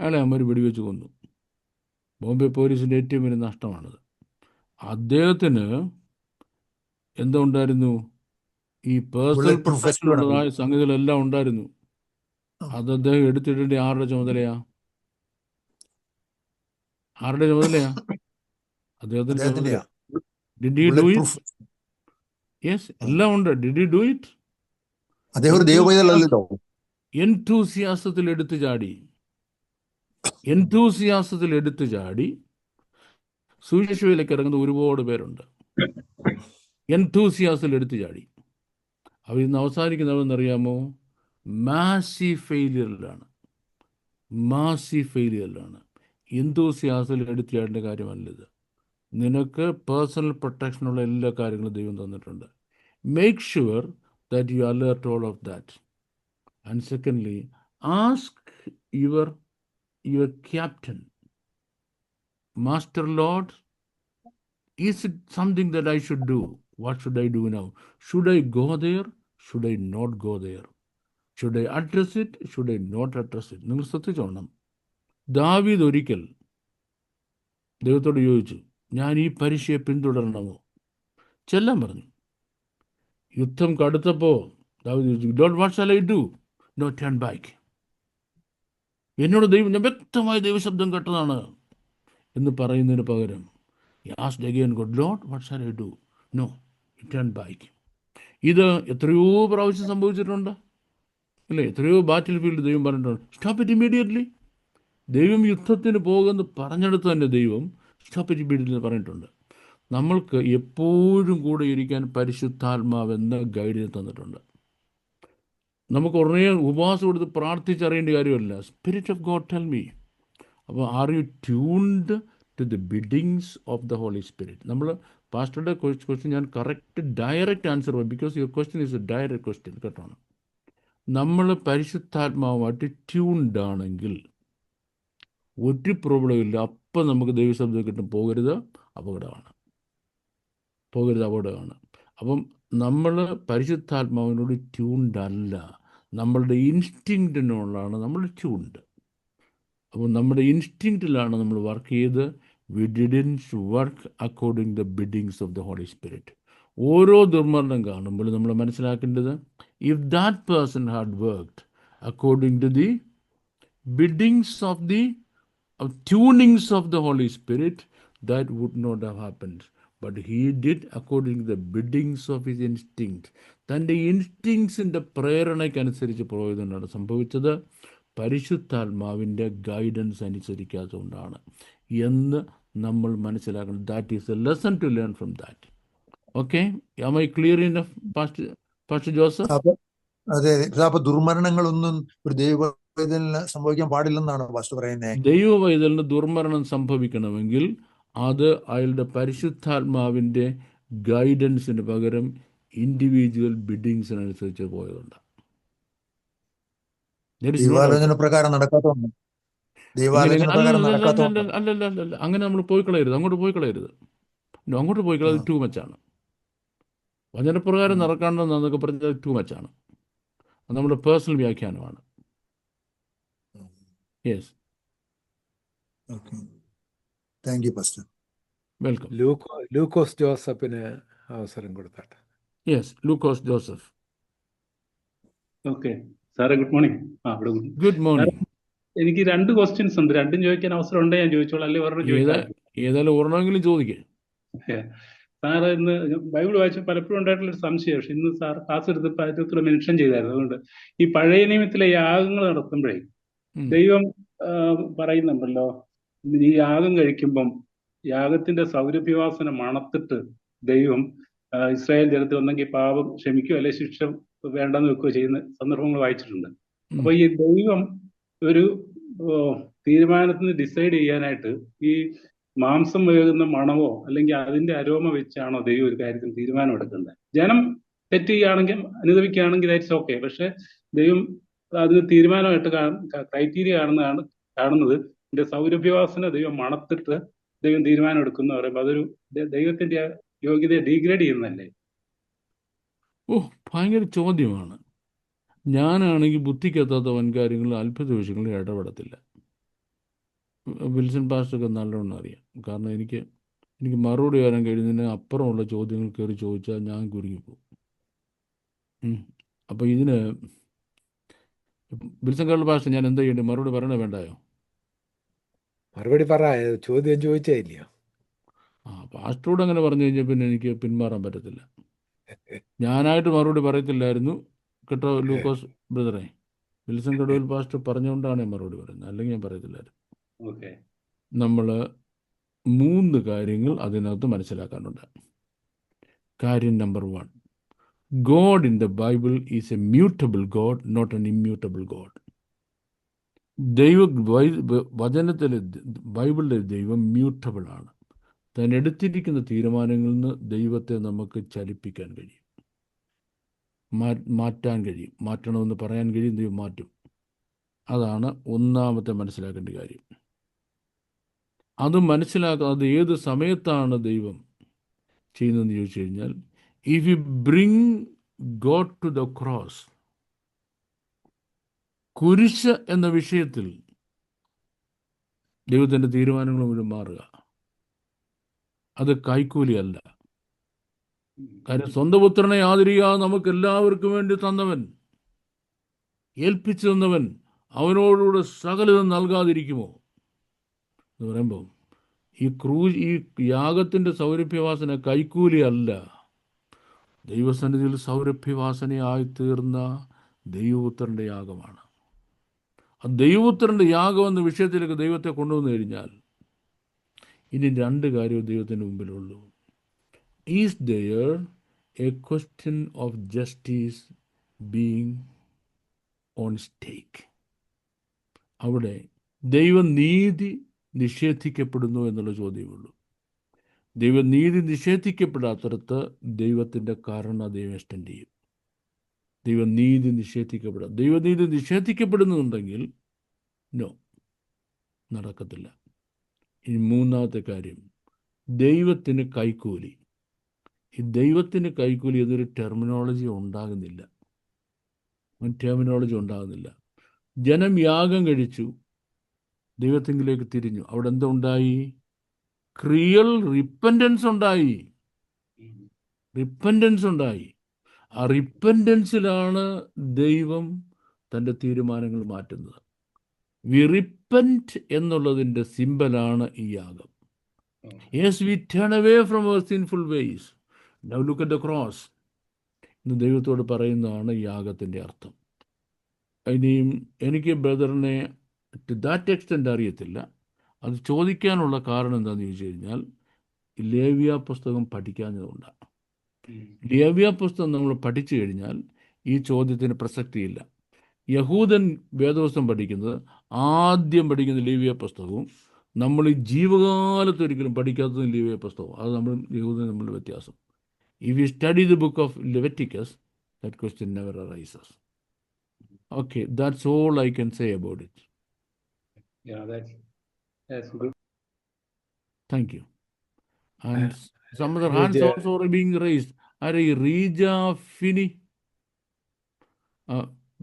അയാളെ അമ്മ വെടിവെച്ച് കൊന്നു. ബോംബെ പോലീസിൻ്റെ ഏറ്റവും വലിയ നഷ്ടമാണത്. അദ്ദേഹത്തിന് എന്തുണ്ടായിരുന്നു? ഈ പേഴ്സണൽ ബുള്ളറ്റ് പ്രൂഫ് വെസ്റ്റ് വേണം. പ്രൊട്ടക്ഷനുള്ളതായ സംഗതികളെല്ലാം ഉണ്ടായിരുന്നു. അത് അദ്ദേഹം എടുത്തിടേണ്ട ആരുടെ ചുമതലയാ? ആരുടെ ചുമതലയാ? അദ്ദേഹത്തിന്റെ ചുമതല. അദ്ദേഹത്തിന്റെയാ did you do bullet it? Proof. Yes, എല്ലാം ഉണ്ട്. Did you do it? അദ്ദേഹം ഒരു ദൈവ പൈതലല്ലോ. എൻതൂസിയാസത്തിൽ എടുത്തു ചാടി. എൻതൂസിയാസത്തിൽ എടുത്തു ചാടി സുവിശേഷയിലേക്ക് ഇറങ്ങുന്ന ഒരുപാട് പേരുണ്ട്. എൻതൂസിയാസത്തിൽ എടുത്തു ചാടി. അവർ ഇന്ന് അവസാനിക്കുന്നതെന്നറിയാമോ? മാസീവ് ഫെയിലിയറിലാണ്. മാസീവ് ഫെയിലിയറിലാണ്. എൻതൂസിയാസത്തിൽ എടുത്തു ചാടേണ്ട കാര്യമല്ലത്. നിനക്ക് പേഴ്സണൽ പ്രൊട്ടക്ഷനുള്ള എല്ലാ കാര്യങ്ങളും ദൈവം തന്നിട്ടുണ്ട്. Make sure that you alert all of that. And secondly, ask your captain, Master Lord, is it something that I should do? What should I do now? Should I go there? Should I not go there? Should I address it? Should I not address it? നിങ്ങൾ ശ്രദ്ധിച്ചോണം. ദാവീദ് ഒരിക്കൽ ദൈവത്തോട് ചോദിച്ചു, ഞാൻ ഈ പരീക്ഷയെ പിന്തുടരണമോ? ചെല്ലാൻ പറഞ്ഞു. യുദ്ധം കടുത്തപ്പോൾ ദാവീദ് ചോദിച്ചു, Lord what shall I do? No turn back. എന്നോട് ദൈവം, ഞാൻ വ്യക്തമായ ദൈവശബ്ദം കേട്ടതാണ് എന്ന് പറയുന്നതിന് പകരം he asked again God, Lord, what shall I do? No, he turned back. ഇത് എത്രയോ പ്രാവശ്യം സംഭവിച്ചിട്ടുണ്ട് അല്ലേ? എത്രയോ ബാറ്റിൽ ഫീൽഡ് ദൈവം പറഞ്ഞിട്ടുണ്ട്, സ്റ്റോപ്പ് ഇറ്റ് ഇമ്മീഡിയറ്റ്ലി. ദൈവം യുദ്ധത്തിന് പോകുമെന്ന് പറഞ്ഞെടുത്ത് തന്നെ ദൈവം സ്റ്റോപ്പ് ഇറ്റ് ഇമ്മീഡിയറ്റ്ലി പറഞ്ഞിട്ടുണ്ട്. നമ്മൾക്ക് എപ്പോഴും കൂടെ ഇരിക്കാൻ പരിശുദ്ധാത്മാവ് എന്ന ഗൈഡിനെ തന്നിട്ടുണ്ട്. നമുക്ക് ഉടനെ ഉപവാസം കൊടുത്ത് പ്രാർത്ഥിച്ചറിയേണ്ട കാര്യമല്ല. Spirit of God tell me. അപ്പോൾ are you tuned to the biddings of the holy spirit? നമ്മൾ പാസ്റ്ററുടെ ക്വസ്റ്റ്യൻ ഞാൻ ഡയറക്റ്റ് ആൻസർ പറയും, because your question is a direct question കേട്ടോ. നമ്മൾ പരിശുദ്ധാത്മാവുമായിട്ട് ട്യൂൺഡ് ആണെങ്കിൽ ഒരു പ്രോബ്ലം ഇല്ല. അപ്പം നമുക്ക് ദൈവശബ്ദം കിട്ടും, പോകരുത് അപകടമാണ്, പോകരുത് അപകടമാണ്. അപ്പം നമ്മൾ പരിശുദ്ധാത്മാവിനോട് ട്യൂൺഡ് അല്ല, നമ്മളുടെ ഇൻസ്റ്റിങ്ക്റ്റിനോടാണ് നമ്മൾ ട്യൂൺഡ്. അപ്പോൾ നമ്മുടെ ഇൻസ്റ്റിങ്ക്റ്റിലാണ് നമ്മൾ വർക്ക് ചെയ്ത്. We didn't work according the biddings of the holy spirit. ഓരോ ദുർമരണം കാണുമ്പോൾ നമ്മൾ മനസ്സിലാക്കേണ്ടത്, if that person had worked according to the biddings of the tunings of the holy spirit, that would not have happened. But he did according the biddings of his instinct. തൻ്റെ ഇൻസ്റ്റിങ്സിൻ്റെ പ്രേരണയ്ക്കനുസരിച്ച് പോയതുകൊണ്ടാണ് സംഭവിച്ചത്. പരിശുദ്ധാത്മാവിൻ്റെ guidance അനുസരിക്കാത്തതുകൊണ്ടാണ് എന്ന് നമ്മൾ മനസ്സിലാക്കണം. That is a lesson to learn from that. Okay, am I clear enough pastor Joseph? അതെ, അപ്പൊ ദുർമരണങ്ങളൊന്നും ഒരു ദൈവവൈതലിന് സംഭവിക്കാൻ പാടില്ലെന്നാണ് പാസ്റ്റർ പറയുന്നത്. ദൈവവൈതലിന് ദുർമരണം സംഭവിക്കണമെങ്കിൽ അത് അയാളുടെ പരിശുദ്ധാത്മാവിൻ്റെ ഗൈഡൻസിന് പകരം ഇൻഡിവിജ്വൽ ബിഡിങ്സിനനുസരിച്ച് പോയതുണ്ട്. ദൈവാലോചന പ്രകാരം നടക്കാത്തതുകൊണ്ട്. അല്ലല്ല, അങ്ങനെ നമ്മൾ പോയി കളയരുത്, അങ്ങോട്ട് പോയി കളയരുത്. അങ്ങോട്ട് പോയി കളയത് ടു മച്ചാണ്. വചനപ്രകാരം നടക്കാണ്ടെന്നൊക്കെ പറഞ്ഞത് ടു മച്ചാണ്. അത് നമ്മുടെ പേഴ്സണൽ വ്യാഖ്യാനമാണ്. Yes, thank you pastor. Welcome. Lukose ജോസഫിന് അവസരം കൊടുത്താട്ടെ. യെസ്, ലൂക്കോസ് ജോസഫ്. ഓക്കെ സാറേ, ഗുഡ് മോർണിംഗ്. Good morning. എനിക്ക് രണ്ട് ക്വസ്റ്റ്യൻസ് ഉണ്ട്, രണ്ടും ചോദിക്കാൻ അവസരം ഉണ്ടെങ്കിൽ ഞാൻ ചോദിച്ചോളാം, അല്ലെങ്കിൽ ഒരെണ്ണം ചോദിക്കാം. ഏതായാലും ഒരെണ്ണമെങ്കിലും ചോദിക്കേ. സാറ് ഇന്ന് ബൈബിൾ വായിച്ച പലപ്പോഴും ഉണ്ടായിട്ടുള്ള ഒരു സംശയം, പക്ഷെ ഇന്ന് സാർ ക്ലാസ് എടുത്തപ്പോൾ അതിൽ മെൻഷൻ ചെയ്തായിരുന്നു. അതുകൊണ്ട് ഈ പഴയ നിയമത്തിലെ യാഗങ്ങൾ നടത്തുമ്പോഴേ ദൈവം പറയുന്നുണ്ടല്ലോ, ഈ യാഗം കഴിക്കുമ്പം യാഗത്തിന്റെ സൗരഭ്യവാസന മണത്തിട്ട് ദൈവം ഇസ്രായേൽ ജനത്തിൽ ഒന്നെങ്കിൽ പാപം ക്ഷമിക്കുകയോ അല്ലെ ശിക്ഷ വേണ്ടെന്ന് വെക്കുകയോ ചെയ്യുന്ന സന്ദർഭങ്ങൾ വായിച്ചിട്ടുണ്ട്. അപ്പൊ ഈ ദൈവം ഒരു തീരുമാനത്തിന് ഡിസൈഡ് ചെയ്യാനായിട്ട് ഈ മാംസം വേകുന്ന മണമോ അല്ലെങ്കിൽ അതിന്റെ അരോമ വെച്ചാണോ ദൈവം ഒരു കാര്യത്തിന് തീരുമാനം എടുക്കേണ്ടത്? ജനം തെറ്റ് ചെയ്യുകയാണെങ്കിൽ അനുദവിക്കുകയാണെങ്കിൽ ദാറ്റ്സ് ഓക്കെ. പക്ഷെ ദൈവം അതിന് തീരുമാനമായിട്ട് ക്രൈറ്റീരിയ കാണുന്നത് ഇതിന്റെ സൗരഭ്യവാസന ദൈവം മണത്തിട്ട് ദൈവം തീരുമാനം എടുക്കുന്ന പറയുമ്പോൾ അതൊരു ദൈവത്തിന്റെ യോഗ്യതയെ ഡീഗ്രേഡ് ചെയ്യുന്നതല്ലേ? ഭയങ്കര ചോദ്യമാണ്. ഞാനാണെങ്കിൽ ബുദ്ധിക്കെത്താത്ത വൻകാര്യങ്ങളിൽ അത്ഭുത വിഷയങ്ങളിൽ ഇടപെടത്തില്ല. വിൽസൺ പാസ്റ്റർക്ക് നല്ലോണം അറിയാം. കാരണം എനിക്ക് മറുപടി വരാൻ കഴിയുന്നതിന് അപ്പുറമുള്ള ചോദ്യങ്ങൾ കയറി ചോദിച്ചാൽ ഞാൻ കുരുങ്ങിപ്പോകും. അപ്പോൾ ഇതിന് വിൽസൺ കേരള പാസ്റ്റർ ഞാൻ എന്താ ചെയ്യേണ്ടത്? മറുപടി പറയണോ വേണ്ടായോ? മറുപടി പറ, ചോദ്യം ചോദിച്ചില്ലയോ? പാസ്റ്ററോട് അങ്ങനെ പറഞ്ഞു കഴിഞ്ഞാൽ പിന്നെ എനിക്ക് പിന്മാറാൻ പറ്റത്തില്ല. ഞാനായിട്ട് മറുപടി പറയത്തില്ലായിരുന്നു കേട്ടോ ലൂക്കോസ് ബ്രദറെ. വിൽസൺ കടവിൽ പാസ്റ്റർ പറഞ്ഞുകൊണ്ടാണ് ഞാൻ മറുപടി പറയുന്നത്, അല്ലെങ്കിൽ ഞാൻ പറയത്തില്ലായിരുന്നു. നമ്മൾ 3 കാര്യങ്ങൾ അതിനകത്ത് മനസ്സിലാക്കാനുണ്ട്. കാര്യം number 1, God in the Bible is a mutable God, not an immutable God. വചനത്തിലെ ബൈബിളിലെ ദൈവം മ്യൂട്ടബിൾ ആണ്. താൻ എടുത്തിരിക്കുന്ന തീരുമാനങ്ങളിൽ നിന്ന് ദൈവത്തെ നമുക്ക് ചലിപ്പിക്കാൻ കഴിയും, മാറ്റാൻ കഴിയും. മാറ്റണമെന്ന് പറയാൻ കഴിയും, ദൈവം മാറ്റും. അതാണ് ഒന്നാമത്തെ മനസ്സിലാക്കേണ്ട കാര്യം. അത് മനസ്സിലാക്കാതെ ഏത് സമയത്താണ് ദൈവം ചെയ്യുന്നതെന്ന് ചോദിച്ചു കഴിഞ്ഞാൽ, if you bring God to the cross, കുരിശ് എന്ന വിഷയത്തിൽ ദൈവത്തിൻ്റെ തീരുമാനങ്ങൾ മുഴുവൻ മാറുക. അത് കൈക്കൂലിയല്ല. കാര്യം സ്വന്തം പുത്രനെ ആദരിക്കുക നമുക്ക് എല്ലാവർക്കും വേണ്ടി തന്നവൻ, ഏൽപ്പിച്ചു തന്നവൻ, അവനോടുകൂടെ സകലതും നൽകാതിരിക്കുമോ എന്ന് പറയുമ്പോൾ ഈ യാഗത്തിൻ്റെ സൗരഭ്യവാസന കൈക്കൂലിയല്ല. ദൈവസന്നിധിയിൽ സൗരഭ്യവാസനയായി തീർന്ന ദൈവപുത്രൻ്റെ യാഗമാണ്. ആ ദൈവപുത്രൻ്റെ യാഗം എന്ന വിഷയത്തിലേക്ക് ദൈവത്തെ കൊണ്ടുവന്നു കഴിഞ്ഞാൽ ഇനി 2 കാര്യവും ദൈവത്തിൻ്റെ മുമ്പിലുള്ളൂ. Is there a question of justice being on stake? അവിടെ ദൈവനീതി നിഷേധിക്കപ്പെടുന്നു എന്നുള്ള ചോദ്യമുള്ളൂ. ദൈവനീതി നിഷേധിക്കപ്പെടാത്തടത്ത് ദൈവത്തിൻ്റെ കരുണ ദൈവം എക്സ്റ്റെൻഡ് ചെയ്യും. ദൈവനീതി നിഷേധിക്കപ്പെടാം. ദൈവനീതി നിഷേധിക്കപ്പെടുന്നുണ്ടെങ്കിൽ നോ, നടക്കത്തില്ല. ഇനി 3ാമത്തെ കാര്യം, ദൈവത്തിന് കൈക്കൂലി. ഈ ദൈവത്തിന് കൈക്കൂലി എന്നൊരു ടെർമിനോളജി ഉണ്ടാകുന്നില്ല. ജനം യാഗം കഴിച്ചു, ദൈവത്തിങ്കിലേക്ക് തിരിഞ്ഞു. അവിടെ എന്താ ഉണ്ടായി? റിയൽ റിപ്പൻറ്റൻസ് ഉണ്ടായി. ആ റിപ്പൻറ്റൻസിലാണ് ദൈവം തൻ്റെ തീരുമാനങ്ങൾ മാറ്റുന്നത്. വി റിപ്പൻറ്റ് എന്നുള്ളതിൻ്റെ സിമ്പലാണ് ഈ യാഗം. Yes, we turn away from our sinful ways, now look at the cross എന്ന് ദൈവത്തോട് പറയുന്നതാണ് യാഗത്തിൻ്റെ അർത്ഥം. ഇനിയും എനിക്ക് ബ്രദറിനെ ടു ദാറ്റ് എക്സ്റ്റെൻറ്റ് അറിയത്തില്ല. അത് ചോദിക്കാനുള്ള കാരണം എന്താണെന്ന് ചോദിച്ചു കഴിഞ്ഞാൽ, ലേവ്യ പുസ്തകം പഠിക്കാഞ്ഞതുകൊണ്ടാണ്. ലേവ്യ പുസ്തകം നമ്മൾ പഠിച്ചു കഴിഞ്ഞാൽ ഈ ചോദ്യത്തിന് പ്രസക്തിയില്ല. യഹൂദൻ വേദപുസ്തകം പഠിക്കുന്നത് ആദ്യം പഠിക്കുന്ന ലേവ്യ പുസ്തകവും നമ്മൾ ഈ ജീവകാലത്ത് ഒരിക്കലും പഠിക്കാത്തതും ലേവ്യ പുസ്തകവും. അത് നമ്മൾ യഹൂദൻ തമ്മിലുള്ള വ്യത്യാസം. If you study the book of Leviticus, that question never arises. Okay, that's all I can say about it. Yeah, that's good. Thank you. And some other hands also are being raised. Are Rija Fini?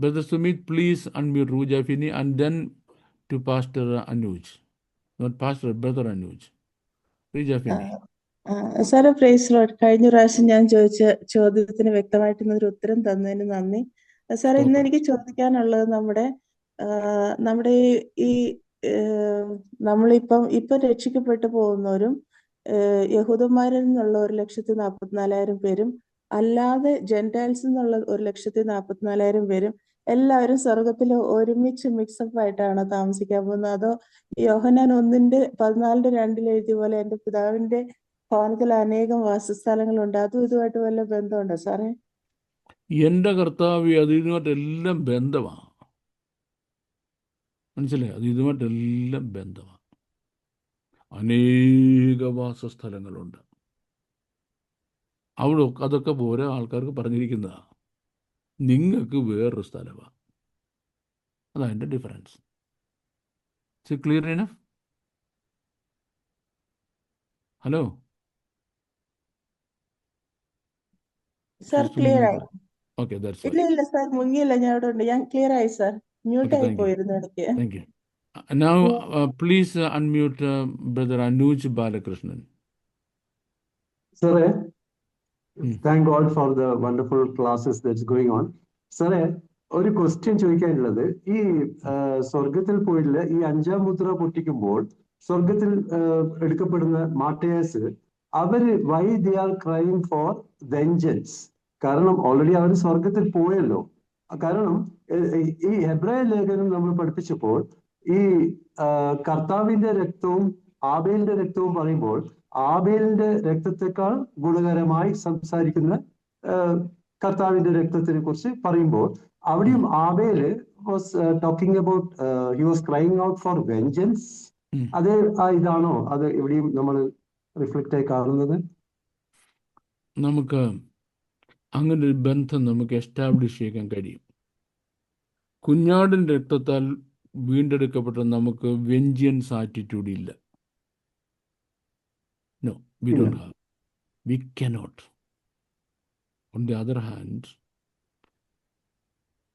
Brother Sumit, please unmute Rija Fini and then to Pastor Anuj. Not Pastor, Brother Anuj. Rija Fini. സാറെ praise Lord. കഴിഞ്ഞ പ്രാവശ്യം ഞാൻ ചോദിച്ച ചോദ്യത്തിന് വ്യക്തമായിട്ടുള്ളൊരു ഉത്തരം തന്നതിന് നന്ദി. സാറേ, ഇന്ന് എനിക്ക് ചോദിക്കാനുള്ളത് നമ്മുടെ ഈ നമ്മളിപ്പം രക്ഷിക്കപ്പെട്ടു പോകുന്നവരും യഹൂദന്മാരിൽ നിന്നുള്ള 1,44,000 പേരും അല്ലാതെ ജെന്റൈൽസിൽ നിന്നുള്ള 1,44,000 പേരും എല്ലാവരും സ്വർഗത്തിൽ ഒരുമിച്ച് മിക്സപ്പ് ആയിട്ടാണ് താമസിക്കാൻ പോകുന്നത്? അതോ യോഹന്നാൻ 1:14-2 എഴുതിയ പോലെ എന്റെ പിതാവിന്റെ ഭവനത്തിൽ അനേകം വാസസ്ഥലങ്ങളുണ്ട്, അതും ഇതുമായിട്ട് വല്ല ബന്ധമുണ്ടോ സാറേ? എൻ്റെ കർത്താവ് അത് ഇതുമായിട്ടെല്ലാം ബന്ധമാണ്. മനസ്സിലായി? അത് ഇതുമായിട്ടെല്ലാം ബന്ധമാണ്. അനേക വാസസ്ഥലങ്ങളുണ്ട് അവിടെ. അതൊക്കെ ഓരോ ആൾക്കാർക്ക് പറഞ്ഞിരിക്കുന്നതാണ്. നിങ്ങൾക്ക് വേറൊരു സ്ഥലമാണ്. അതതിൻ്റെ difference. Clear enough? Hello sir, clear ആയി? ഓക്കെ, ദാറ്റ്സ് ഇല്ല സാർ, മുങ്ങിയില്ല, ഞാൻ അവിടെ ഉണ്ട്. ഞാൻ ക്ലിയർ ആയി സാർ. മ്യൂട്ട് ആയി പോയിരുന്നു ഇടയ്ക്ക്. Thank you. Now, Yeah. please unmute Brother Anuj Balakrishnan. സാറേ, ഉം. Thank God for the wonderful classes that's going on. സാറേ, ഒരു ക്വസ്റ്റ്യൻ ചോദിക്കാനുള്ളത്, ഈ സ്വർഗത്തിൽ പോയില്ല ഈ 5-ാം മുദ്ര പൊട്ടിക്കുമ്പോൾ സ്വർഗത്തിൽ എടുക്കപ്പെടുന്ന മാർട്ടയേഴ്സ്, അവര് why they are crying for vengeance? കാരണം ഓൾറെഡി അവർ സ്വർഗത്തിൽ പോയല്ലോ. കാരണം ഈ ഹെബ്രായ ലേഖനം നമ്മൾ പഠിപ്പിച്ചപ്പോൾ ഈ കർത്താവിന്റെ രക്തവും ആബേലിന്റെ രക്തവും പറയുമ്പോൾ ആബേലിന്റെ രക്തത്തെക്കാൾ ഗുണകരമായി സംസാരിക്കുന്ന കർത്താവിന്റെ രക്തത്തിനെ കുറിച്ച് പറയുമ്പോൾ അവിടെയും Abel was talking about he was crying out for vengeance. അതേ ഇതാണോ അത് എവിടെയും നമ്മൾ റിഫ്ലക്റ്റ് ആയി കാണുന്നത്? നമുക്ക് അങ്ങനെ ഒരു ബന്ധം നമുക്ക് എസ്റ്റാബ്ലിഷ് ചെയ്യാൻ കഴിയും. കുഞ്ഞാടിൻ്റെ രക്തത്താൽ വീണ്ടെടുക്കപ്പെട്ട നമുക്ക് വെഞ്ചിയൻസ് ആറ്റിറ്റ്യൂഡ് ഇല്ല. No, we don't have. We cannot. On the other hand,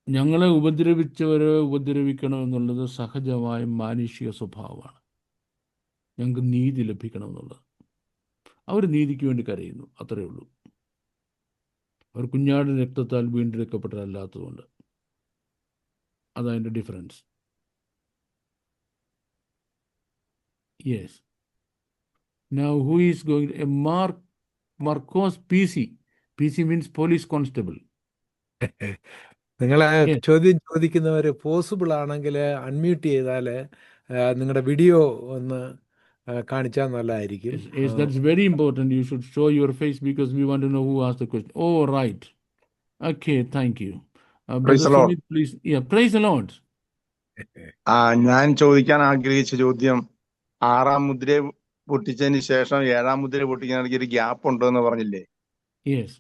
ഞങ്ങളെ ഉപദ്രവിച്ചവരെ ഉപദ്രവിക്കണമെന്നുള്ളത് സഹജമായ മാനുഷിക സ്വഭാവമാണ്. ഞങ്ങൾക്ക് നീതി ലഭിക്കണമെന്നുള്ളത്. അവർ നീതിക്ക് വേണ്ടി കരയുന്നു, അത്രയേ ഉള്ളൂ. അവർ കുഞ്ഞാടിൻ്റെ രക്തത്താൽ വീണ്ടെടുക്കപ്പെട്ടതല്ലാത്തതുകൊണ്ട്. അതതിൻ്റെ difference. Yes. Now, who is going? Marcos PC. PC means police constable. നിങ്ങൾ Yes. ചോദ്യം ചോദിക്കുന്നവർ പോസിബിൾ ആണെങ്കിൽ അൺമ്യൂട്ട് ചെയ്താൽ നിങ്ങളുടെ വീഡിയോ ഒന്ന് കാണിച്ചാൽ നല്ലതായിരിക്കും. Yes, that's very important. You should show your face because we want to know who asked the question. Oh, right. Okay, thank you. Praise Brother the Lord. Sumit, please. Yeah, praise the Lord. ഞാൻ ചോദിക്കാൻ ആഗ്രഹിച്ച ചോദ്യം, 6-ാം മുദ്ര പൊട്ടിച്ചതിന് ശേഷം 7-ാം മുദ്ര പൊട്ടിക്കാനിടയ്ക്ക് ഒരു gap ഉണ്ടോ എന്ന് പറഞ്ഞില്ലേ? Yes.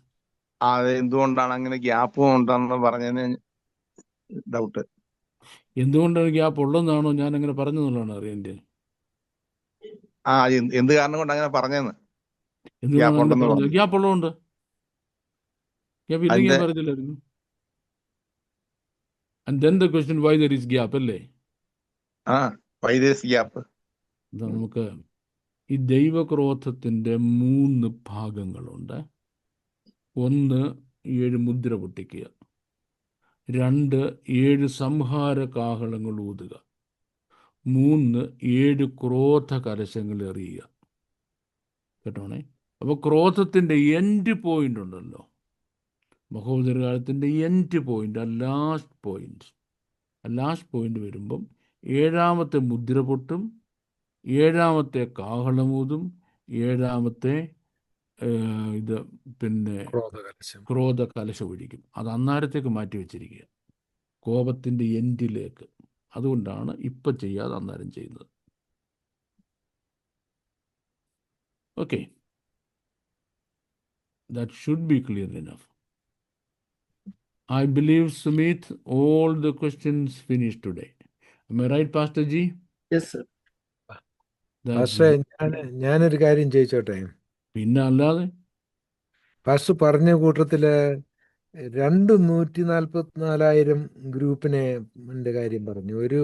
അത് എന്തുകൊണ്ടാണ് അങ്ങനെ ഗ്യാപ്പ് ഉണ്ടെന്ന് പറഞ്ഞതിന് ഡൗട്ട്. എന്തുകൊണ്ടാണ് ഗ്യാപ്പ് ഉള്ളതെന്നാണോ ഞാൻ അങ്ങനെ പറഞ്ഞതെന്നുള്ളതാണ് അറിയേണ്ടത്. എന്ത് കാരണം കൊണ്ട് അങ്ങനെ പറഞ്ഞതെന്ന്? എന്തുകൊണ്ടാണ് ഗ്യാപ്പ് അങ്ങനെ ഉണ്ടെന്ന് പറഞ്ഞത്? പറഞ്ഞു. ഗ്യാപ്പ് ഉള്ളതുകൊണ്ട്. ഗ്യാപ്പ് ഇല്ലെങ്കിൽ അതിന്റെ ഞാൻ പറഞ്ഞില്ലായിരുന്നു. And then the question why there is gap അല്ലേ? വൈദേശിക ഗ്യാപ്പ്. ഇതാ നമുക്ക് ഈ ദൈവക്രോധത്തിൻ്റെ 3 ഭാഗങ്ങളുണ്ട്. 1, 7 മുദ്ര പൊട്ടിക്കുക. 2, 7 സംഹാര കാഹളങ്ങൾ ഊതുക. 3, 7 ക്രോധ കലശങ്ങൾ എറിയുക. കേട്ടോണേ. അപ്പോൾ ക്രോധത്തിൻ്റെ എൻഡ് പോയിന്റ് ഉണ്ടല്ലോ, മഹോദരകാലത്തിൻ്റെ എൻഡ് പോയിന്റ്, ആ ലാസ്റ്റ് പോയിന്റ് വരുമ്പം 7-ാമത്തെ മുദ്ര പൊട്ടും, 7-ാമത്തെ കാഹളമൂതും, 7-ാമത്തെ ഇത് പിന്നെ ക്രോധ കലശം ഒഴിക്കും. അത് അന്നേരത്തേക്ക് മാറ്റി വെച്ചിരിക്കുക, കോപത്തിൻ്റെ എൻഡിലേക്ക്. അതുകൊണ്ടാണ് ഇപ്പം ചെയ്യാതെ അന്നേരം ചെയ്യുന്നത്. Okay, that should be clear enough. I believe, Sumit, all the questions finished today. Am I right, Pastor G? Yes, sir. Pastor, ഞാനൊരു കാര്യം ചോദിച്ചോട്ടെ? പിന്നെ അല്ലാതെ പാസ്റ്റർ പറഞ്ഞ കൂട്ടത്തില് 144,000 ഗ്രൂപ്പിനെ കാര്യം പറഞ്ഞു. ഒരു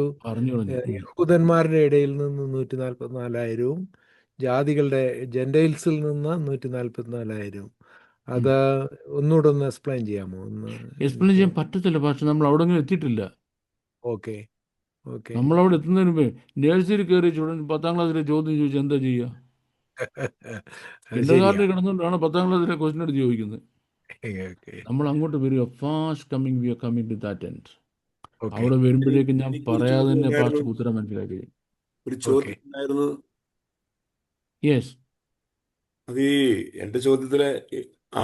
യഹൂദന്മാരുടെ ഇടയിൽ നിന്ന് 144,000-ഉം ജാതികളുടെ ജെന്റൈൽസിൽ നിന്ന് 144,000-ഉം. അത് ഒന്നുകൂടെ ഒന്ന് എക്സ്പ്ലെയിൻ ചെയ്യാമോ? എക്സ്പ്ലെയിൻ ചെയ്യാൻ പറ്റത്തില്ല, പക്ഷെ നമ്മൾ അവിടെ എത്തിയിട്ടില്ല. ഓക്കെ. നമ്മളവിടെ എത്തുന്നതിന് മുമ്പേ നേഴ്സറി കയറി 10-ാം ക്ലാസ്സിലെ ചോദ്യം ചോദിച്ചാൽ എന്താ ചെയ്യുക? കിൻഡർഗാർട്ടനിൽ കിടന്നുകൊണ്ടാണ് 10-ാം ക്ലാസ്സിലെ ക്വസ്റ്റ്യൻ എടുത്ത് ചോദിക്കുന്നത്. നമ്മൾ അങ്ങോട്ട് വരിക. Fast coming, we are coming to that end. അവിടെ വരുമ്പോഴേക്കും ഞാൻ പറയാതെ തന്നെ പാസ്റ്റ് ഉത്തരം മനസ്സിലാക്കി. ഒരു ചോദ്യം ഉണ്ടായിരുന്നു. യെസ്. അത് എന്റെ ചോദ്യത്തില്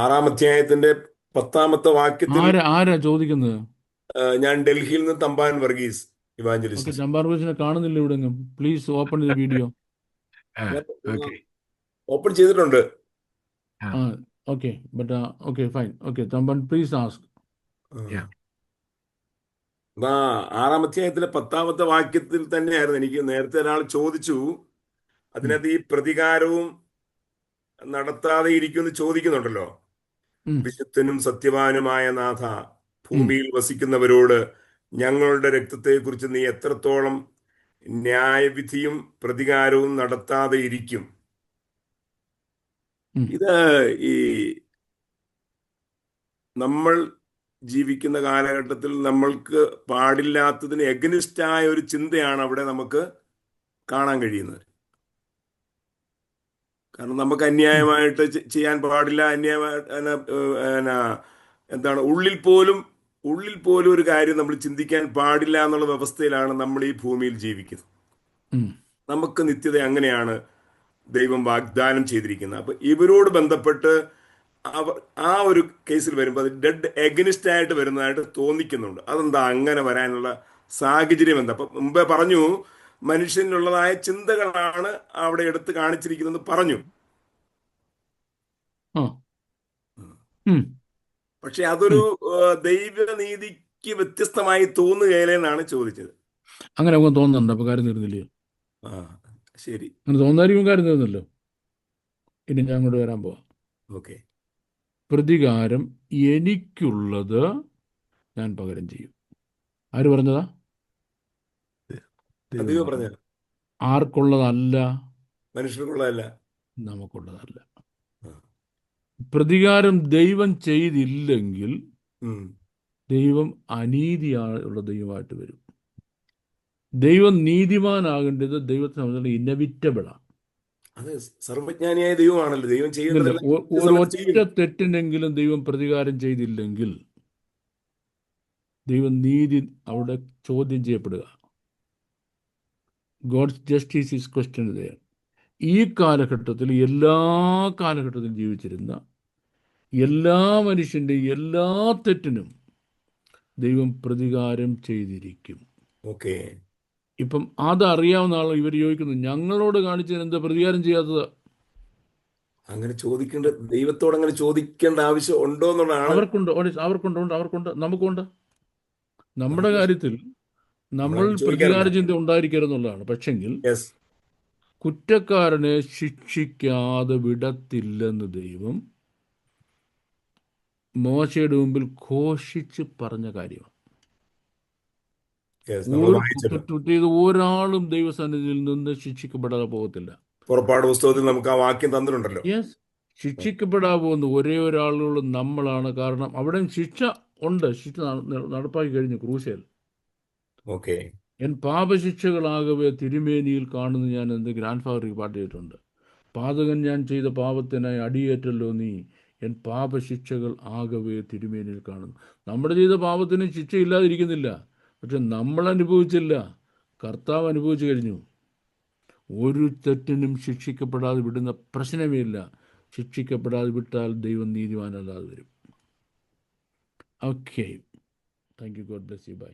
6-ാം അധ്യായത്തിന്റെ 10-ാമത്തെ വാക്യത്തിൽ ആരാ ചോദിക്കുന്നത്? ഞാൻ ഡൽഹിയിൽ നിന്ന് തമ്പാൻ വർഗീസ് ഇവാഞ്ചലിസ്റ്റ്. തമ്പാൻ വർഗീസിനെ കാണുന്നില്ല ഇവിടെ. Please open the video. Open ചെയ്തിട്ടുണ്ട്. Okay, but okay fine. Okay, Thampan please ask. 6-ാം അധ്യായത്തിലെ 10-ാമത്തെ വാക്യത്തിൽ തന്നെയായിരുന്നു. എനിക്ക് നേരത്തെ ഒരാൾ ചോദിച്ചു, അതിനകത്ത് ഈ പ്രതികാരവും നടത്താതെ ഇരിക്കുമെന്ന് ചോദിക്കുന്നുണ്ടല്ലോ. വിശുദ്ധനും സത്യവാനുമായ നാഥ, ഭൂമിയിൽ വസിക്കുന്നവരോട് ഞങ്ങളുടെ രക്തത്തെക്കുറിച്ച് നീ എത്രത്തോളം ന്യായവിധിയും പ്രതികാരവും നടത്താതെ ഇരിക്കും. ഇത് ഈ നമ്മൾ ജീവിക്കുന്ന കാലഘട്ടത്തിൽ നമ്മൾക്ക് പാടില്ലാത്തതിന് എഗനിസ്റ്റായ ഒരു ചിന്തയാണ് അവിടെ നമുക്ക് കാണാൻ കഴിയുന്നത്. കാരണം നമുക്ക് അന്യായമായിട്ട് ചെയ്യാൻ പാടില്ല, എന്താണ് ഉള്ളിൽ പോലും ഒരു കാര്യം നമ്മൾ ചിന്തിക്കാൻ പാടില്ല എന്നുള്ള വ്യവസ്ഥയിലാണ് നമ്മൾ ഈ ഭൂമിയിൽ ജീവിക്കുന്നത്. നമുക്ക് നിത്യത അങ്ങനെയാണ് ദൈവം വാഗ്ദാനം ചെയ്തിരിക്കുന്നത്. അപ്പൊ ഇവരോട് ബന്ധപ്പെട്ട് ആ ഒരു കേസിൽ വരുമ്പോൾ അത് ഡെഡ് എഗനിസ്റ്റ് ആയിട്ട് വരുന്നതായിട്ട് തോന്നിക്കുന്നുണ്ട്. അതെന്താ അങ്ങനെ വരാനുള്ള സാഹചര്യം എന്താ? അപ്പൊ മുമ്പേ പറഞ്ഞു മനുഷ്യനുള്ളതായ ചിന്തകളാണ് അവിടെ എടുത്ത് കാണിച്ചിരിക്കുന്നത് പറഞ്ഞു. പക്ഷെ അതൊരു ദൈവനീതിക്ക് വ്യത്യസ്തമായി തോന്നുകയില്ലെന്നാണ് ചോദിച്ചത്. അങ്ങനെ അവൻ തോന്നുന്നുണ്ട്. അപ്പൊ കാര്യം തീർന്നില്ലയോ? ശരി, അങ്ങനെ തോന്നായിരിക്കും കാര്യം തീർന്നല്ലോ. ഇനി ഞാൻ അങ്ങോട്ട് വരാൻ പോവാം. ഓക്കെ. പ്രതികാരം എനിക്കുള്ളത് ഞാൻ പകരം ചെയ്യും. ആര് പറഞ്ഞതാ? ആർക്കുള്ളതല്ല? മനുഷ്യർക്കുള്ളതല്ല, നമുക്കുള്ളതല്ല. പ്രതികാരം ദൈവം ചെയ്തില്ലെങ്കിൽ ദൈവം അനീതിയുള്ള ദൈവമായിട്ട് വരും. ദൈവം നീതിമാനാകേണ്ടത് ദൈവത്തെ സംബന്ധിച്ച് ഇന്നവിറ്റബിളാണ്. അത് സർവജ്ഞാനിയായ ദൈവമാണല്ലോ. ദൈവം ചെയ്യുന്നത് ഒരൊറ്റ തെറ്റിനെങ്കിലും ദൈവം പ്രതികാരം ചെയ്തില്ലെങ്കിൽ ദൈവം നീതി അവിടെ ചോദ്യം ചെയ്യപ്പെടുക. God's justice is question there. ഈ കാലഘട്ടത്തിൽ എല്ലാ കാലഘട്ടത്തിലും ജീവിച്ചിരുന്ന എല്ലാ മനുഷ്യൻ്റെയും എല്ലാ തെറ്റിനും ദൈവം പ്രതികാരം ചെയ്തിരിക്കും. ഓക്കെ. ഇപ്പം അതറിയാവുന്ന ആൾ ഇവർ ചോദിക്കുന്നു, ഞങ്ങളോട് കാണിച്ചതിന് എന്താ പ്രതികാരം ചെയ്യാത്തത്? അങ്ങനെ ചോദിക്കേണ്ട, ദൈവത്തോട് അങ്ങനെ ചോദിക്കേണ്ട ആവശ്യം ഉണ്ടോ എന്നുള്ളതാണ്. അവർക്കുണ്ട്, നമുക്കുണ്ട്. നമ്മുടെ കാര്യത്തിൽ നമ്മൾ പ്രതികാര ചിന്ത ഉണ്ടായിരിക്കരുതെന്നുള്ളതാണ്. പക്ഷെങ്കിൽ കുറ്റക്കാരനെ ശിക്ഷിക്കാതെ വിടത്തില്ലെന്ന് ദൈവം മോശയുടെ മുമ്പിൽ ഘോഷിച്ച് പറഞ്ഞ കാര്യമാണ്. ഒരാളും ദൈവസന്നിധിയിൽ നിന്ന് ശിക്ഷിക്കപ്പെടാതെ പോകത്തില്ല. പുറപ്പാട് പുസ്തകത്തിൽ നമുക്ക് ആ വാക്യം തന്നിട്ടുണ്ടല്ലോ. ശിക്ഷിക്കപ്പെടാൻ പോകുന്ന ഒരേ ഒരാളുകളും നമ്മളാണ്. കാരണം അവിടെ ശിക്ഷ ഉണ്ട്, ശിക്ഷ നടപ്പാക്കി കഴിഞ്ഞു ക്രൂശിൽ. ഓക്കെ. എൻ പാപശിക്ഷകളാകവേ തിരുമേനിയിൽ കാണുന്നു ഞാൻ എന്ന് ഗ്രാൻഡ് ഫാദർക്ക് പാട്ട് ചെയ്തിട്ടുണ്ട്. പാതകൻ ഞാൻ ചെയ്ത പാപത്തിനായി അടിയേറ്റല്ലോ നീ, എൻ പാപശിക്ഷകൾ ആകവേ തിരുമേനിയിൽ കാണുന്നു. നമ്മുടെ ചെയ്ത പാപത്തിന് ശിക്ഷയില്ലാതിരിക്കുന്നില്ല, പക്ഷെ നമ്മൾ അനുഭവിച്ചില്ല, കർത്താവ് അനുഭവിച്ചു കഴിഞ്ഞു. ഒരു തെറ്റിനും ശിക്ഷിക്കപ്പെടാതെ വിടുന്ന പ്രശ്നമേ ഇല്ല. ശിക്ഷിക്കപ്പെടാതെ വിട്ടാൽ ദൈവം നീതിമാനല്ലാതെ വരും. Okay, thank you. God bless you. By.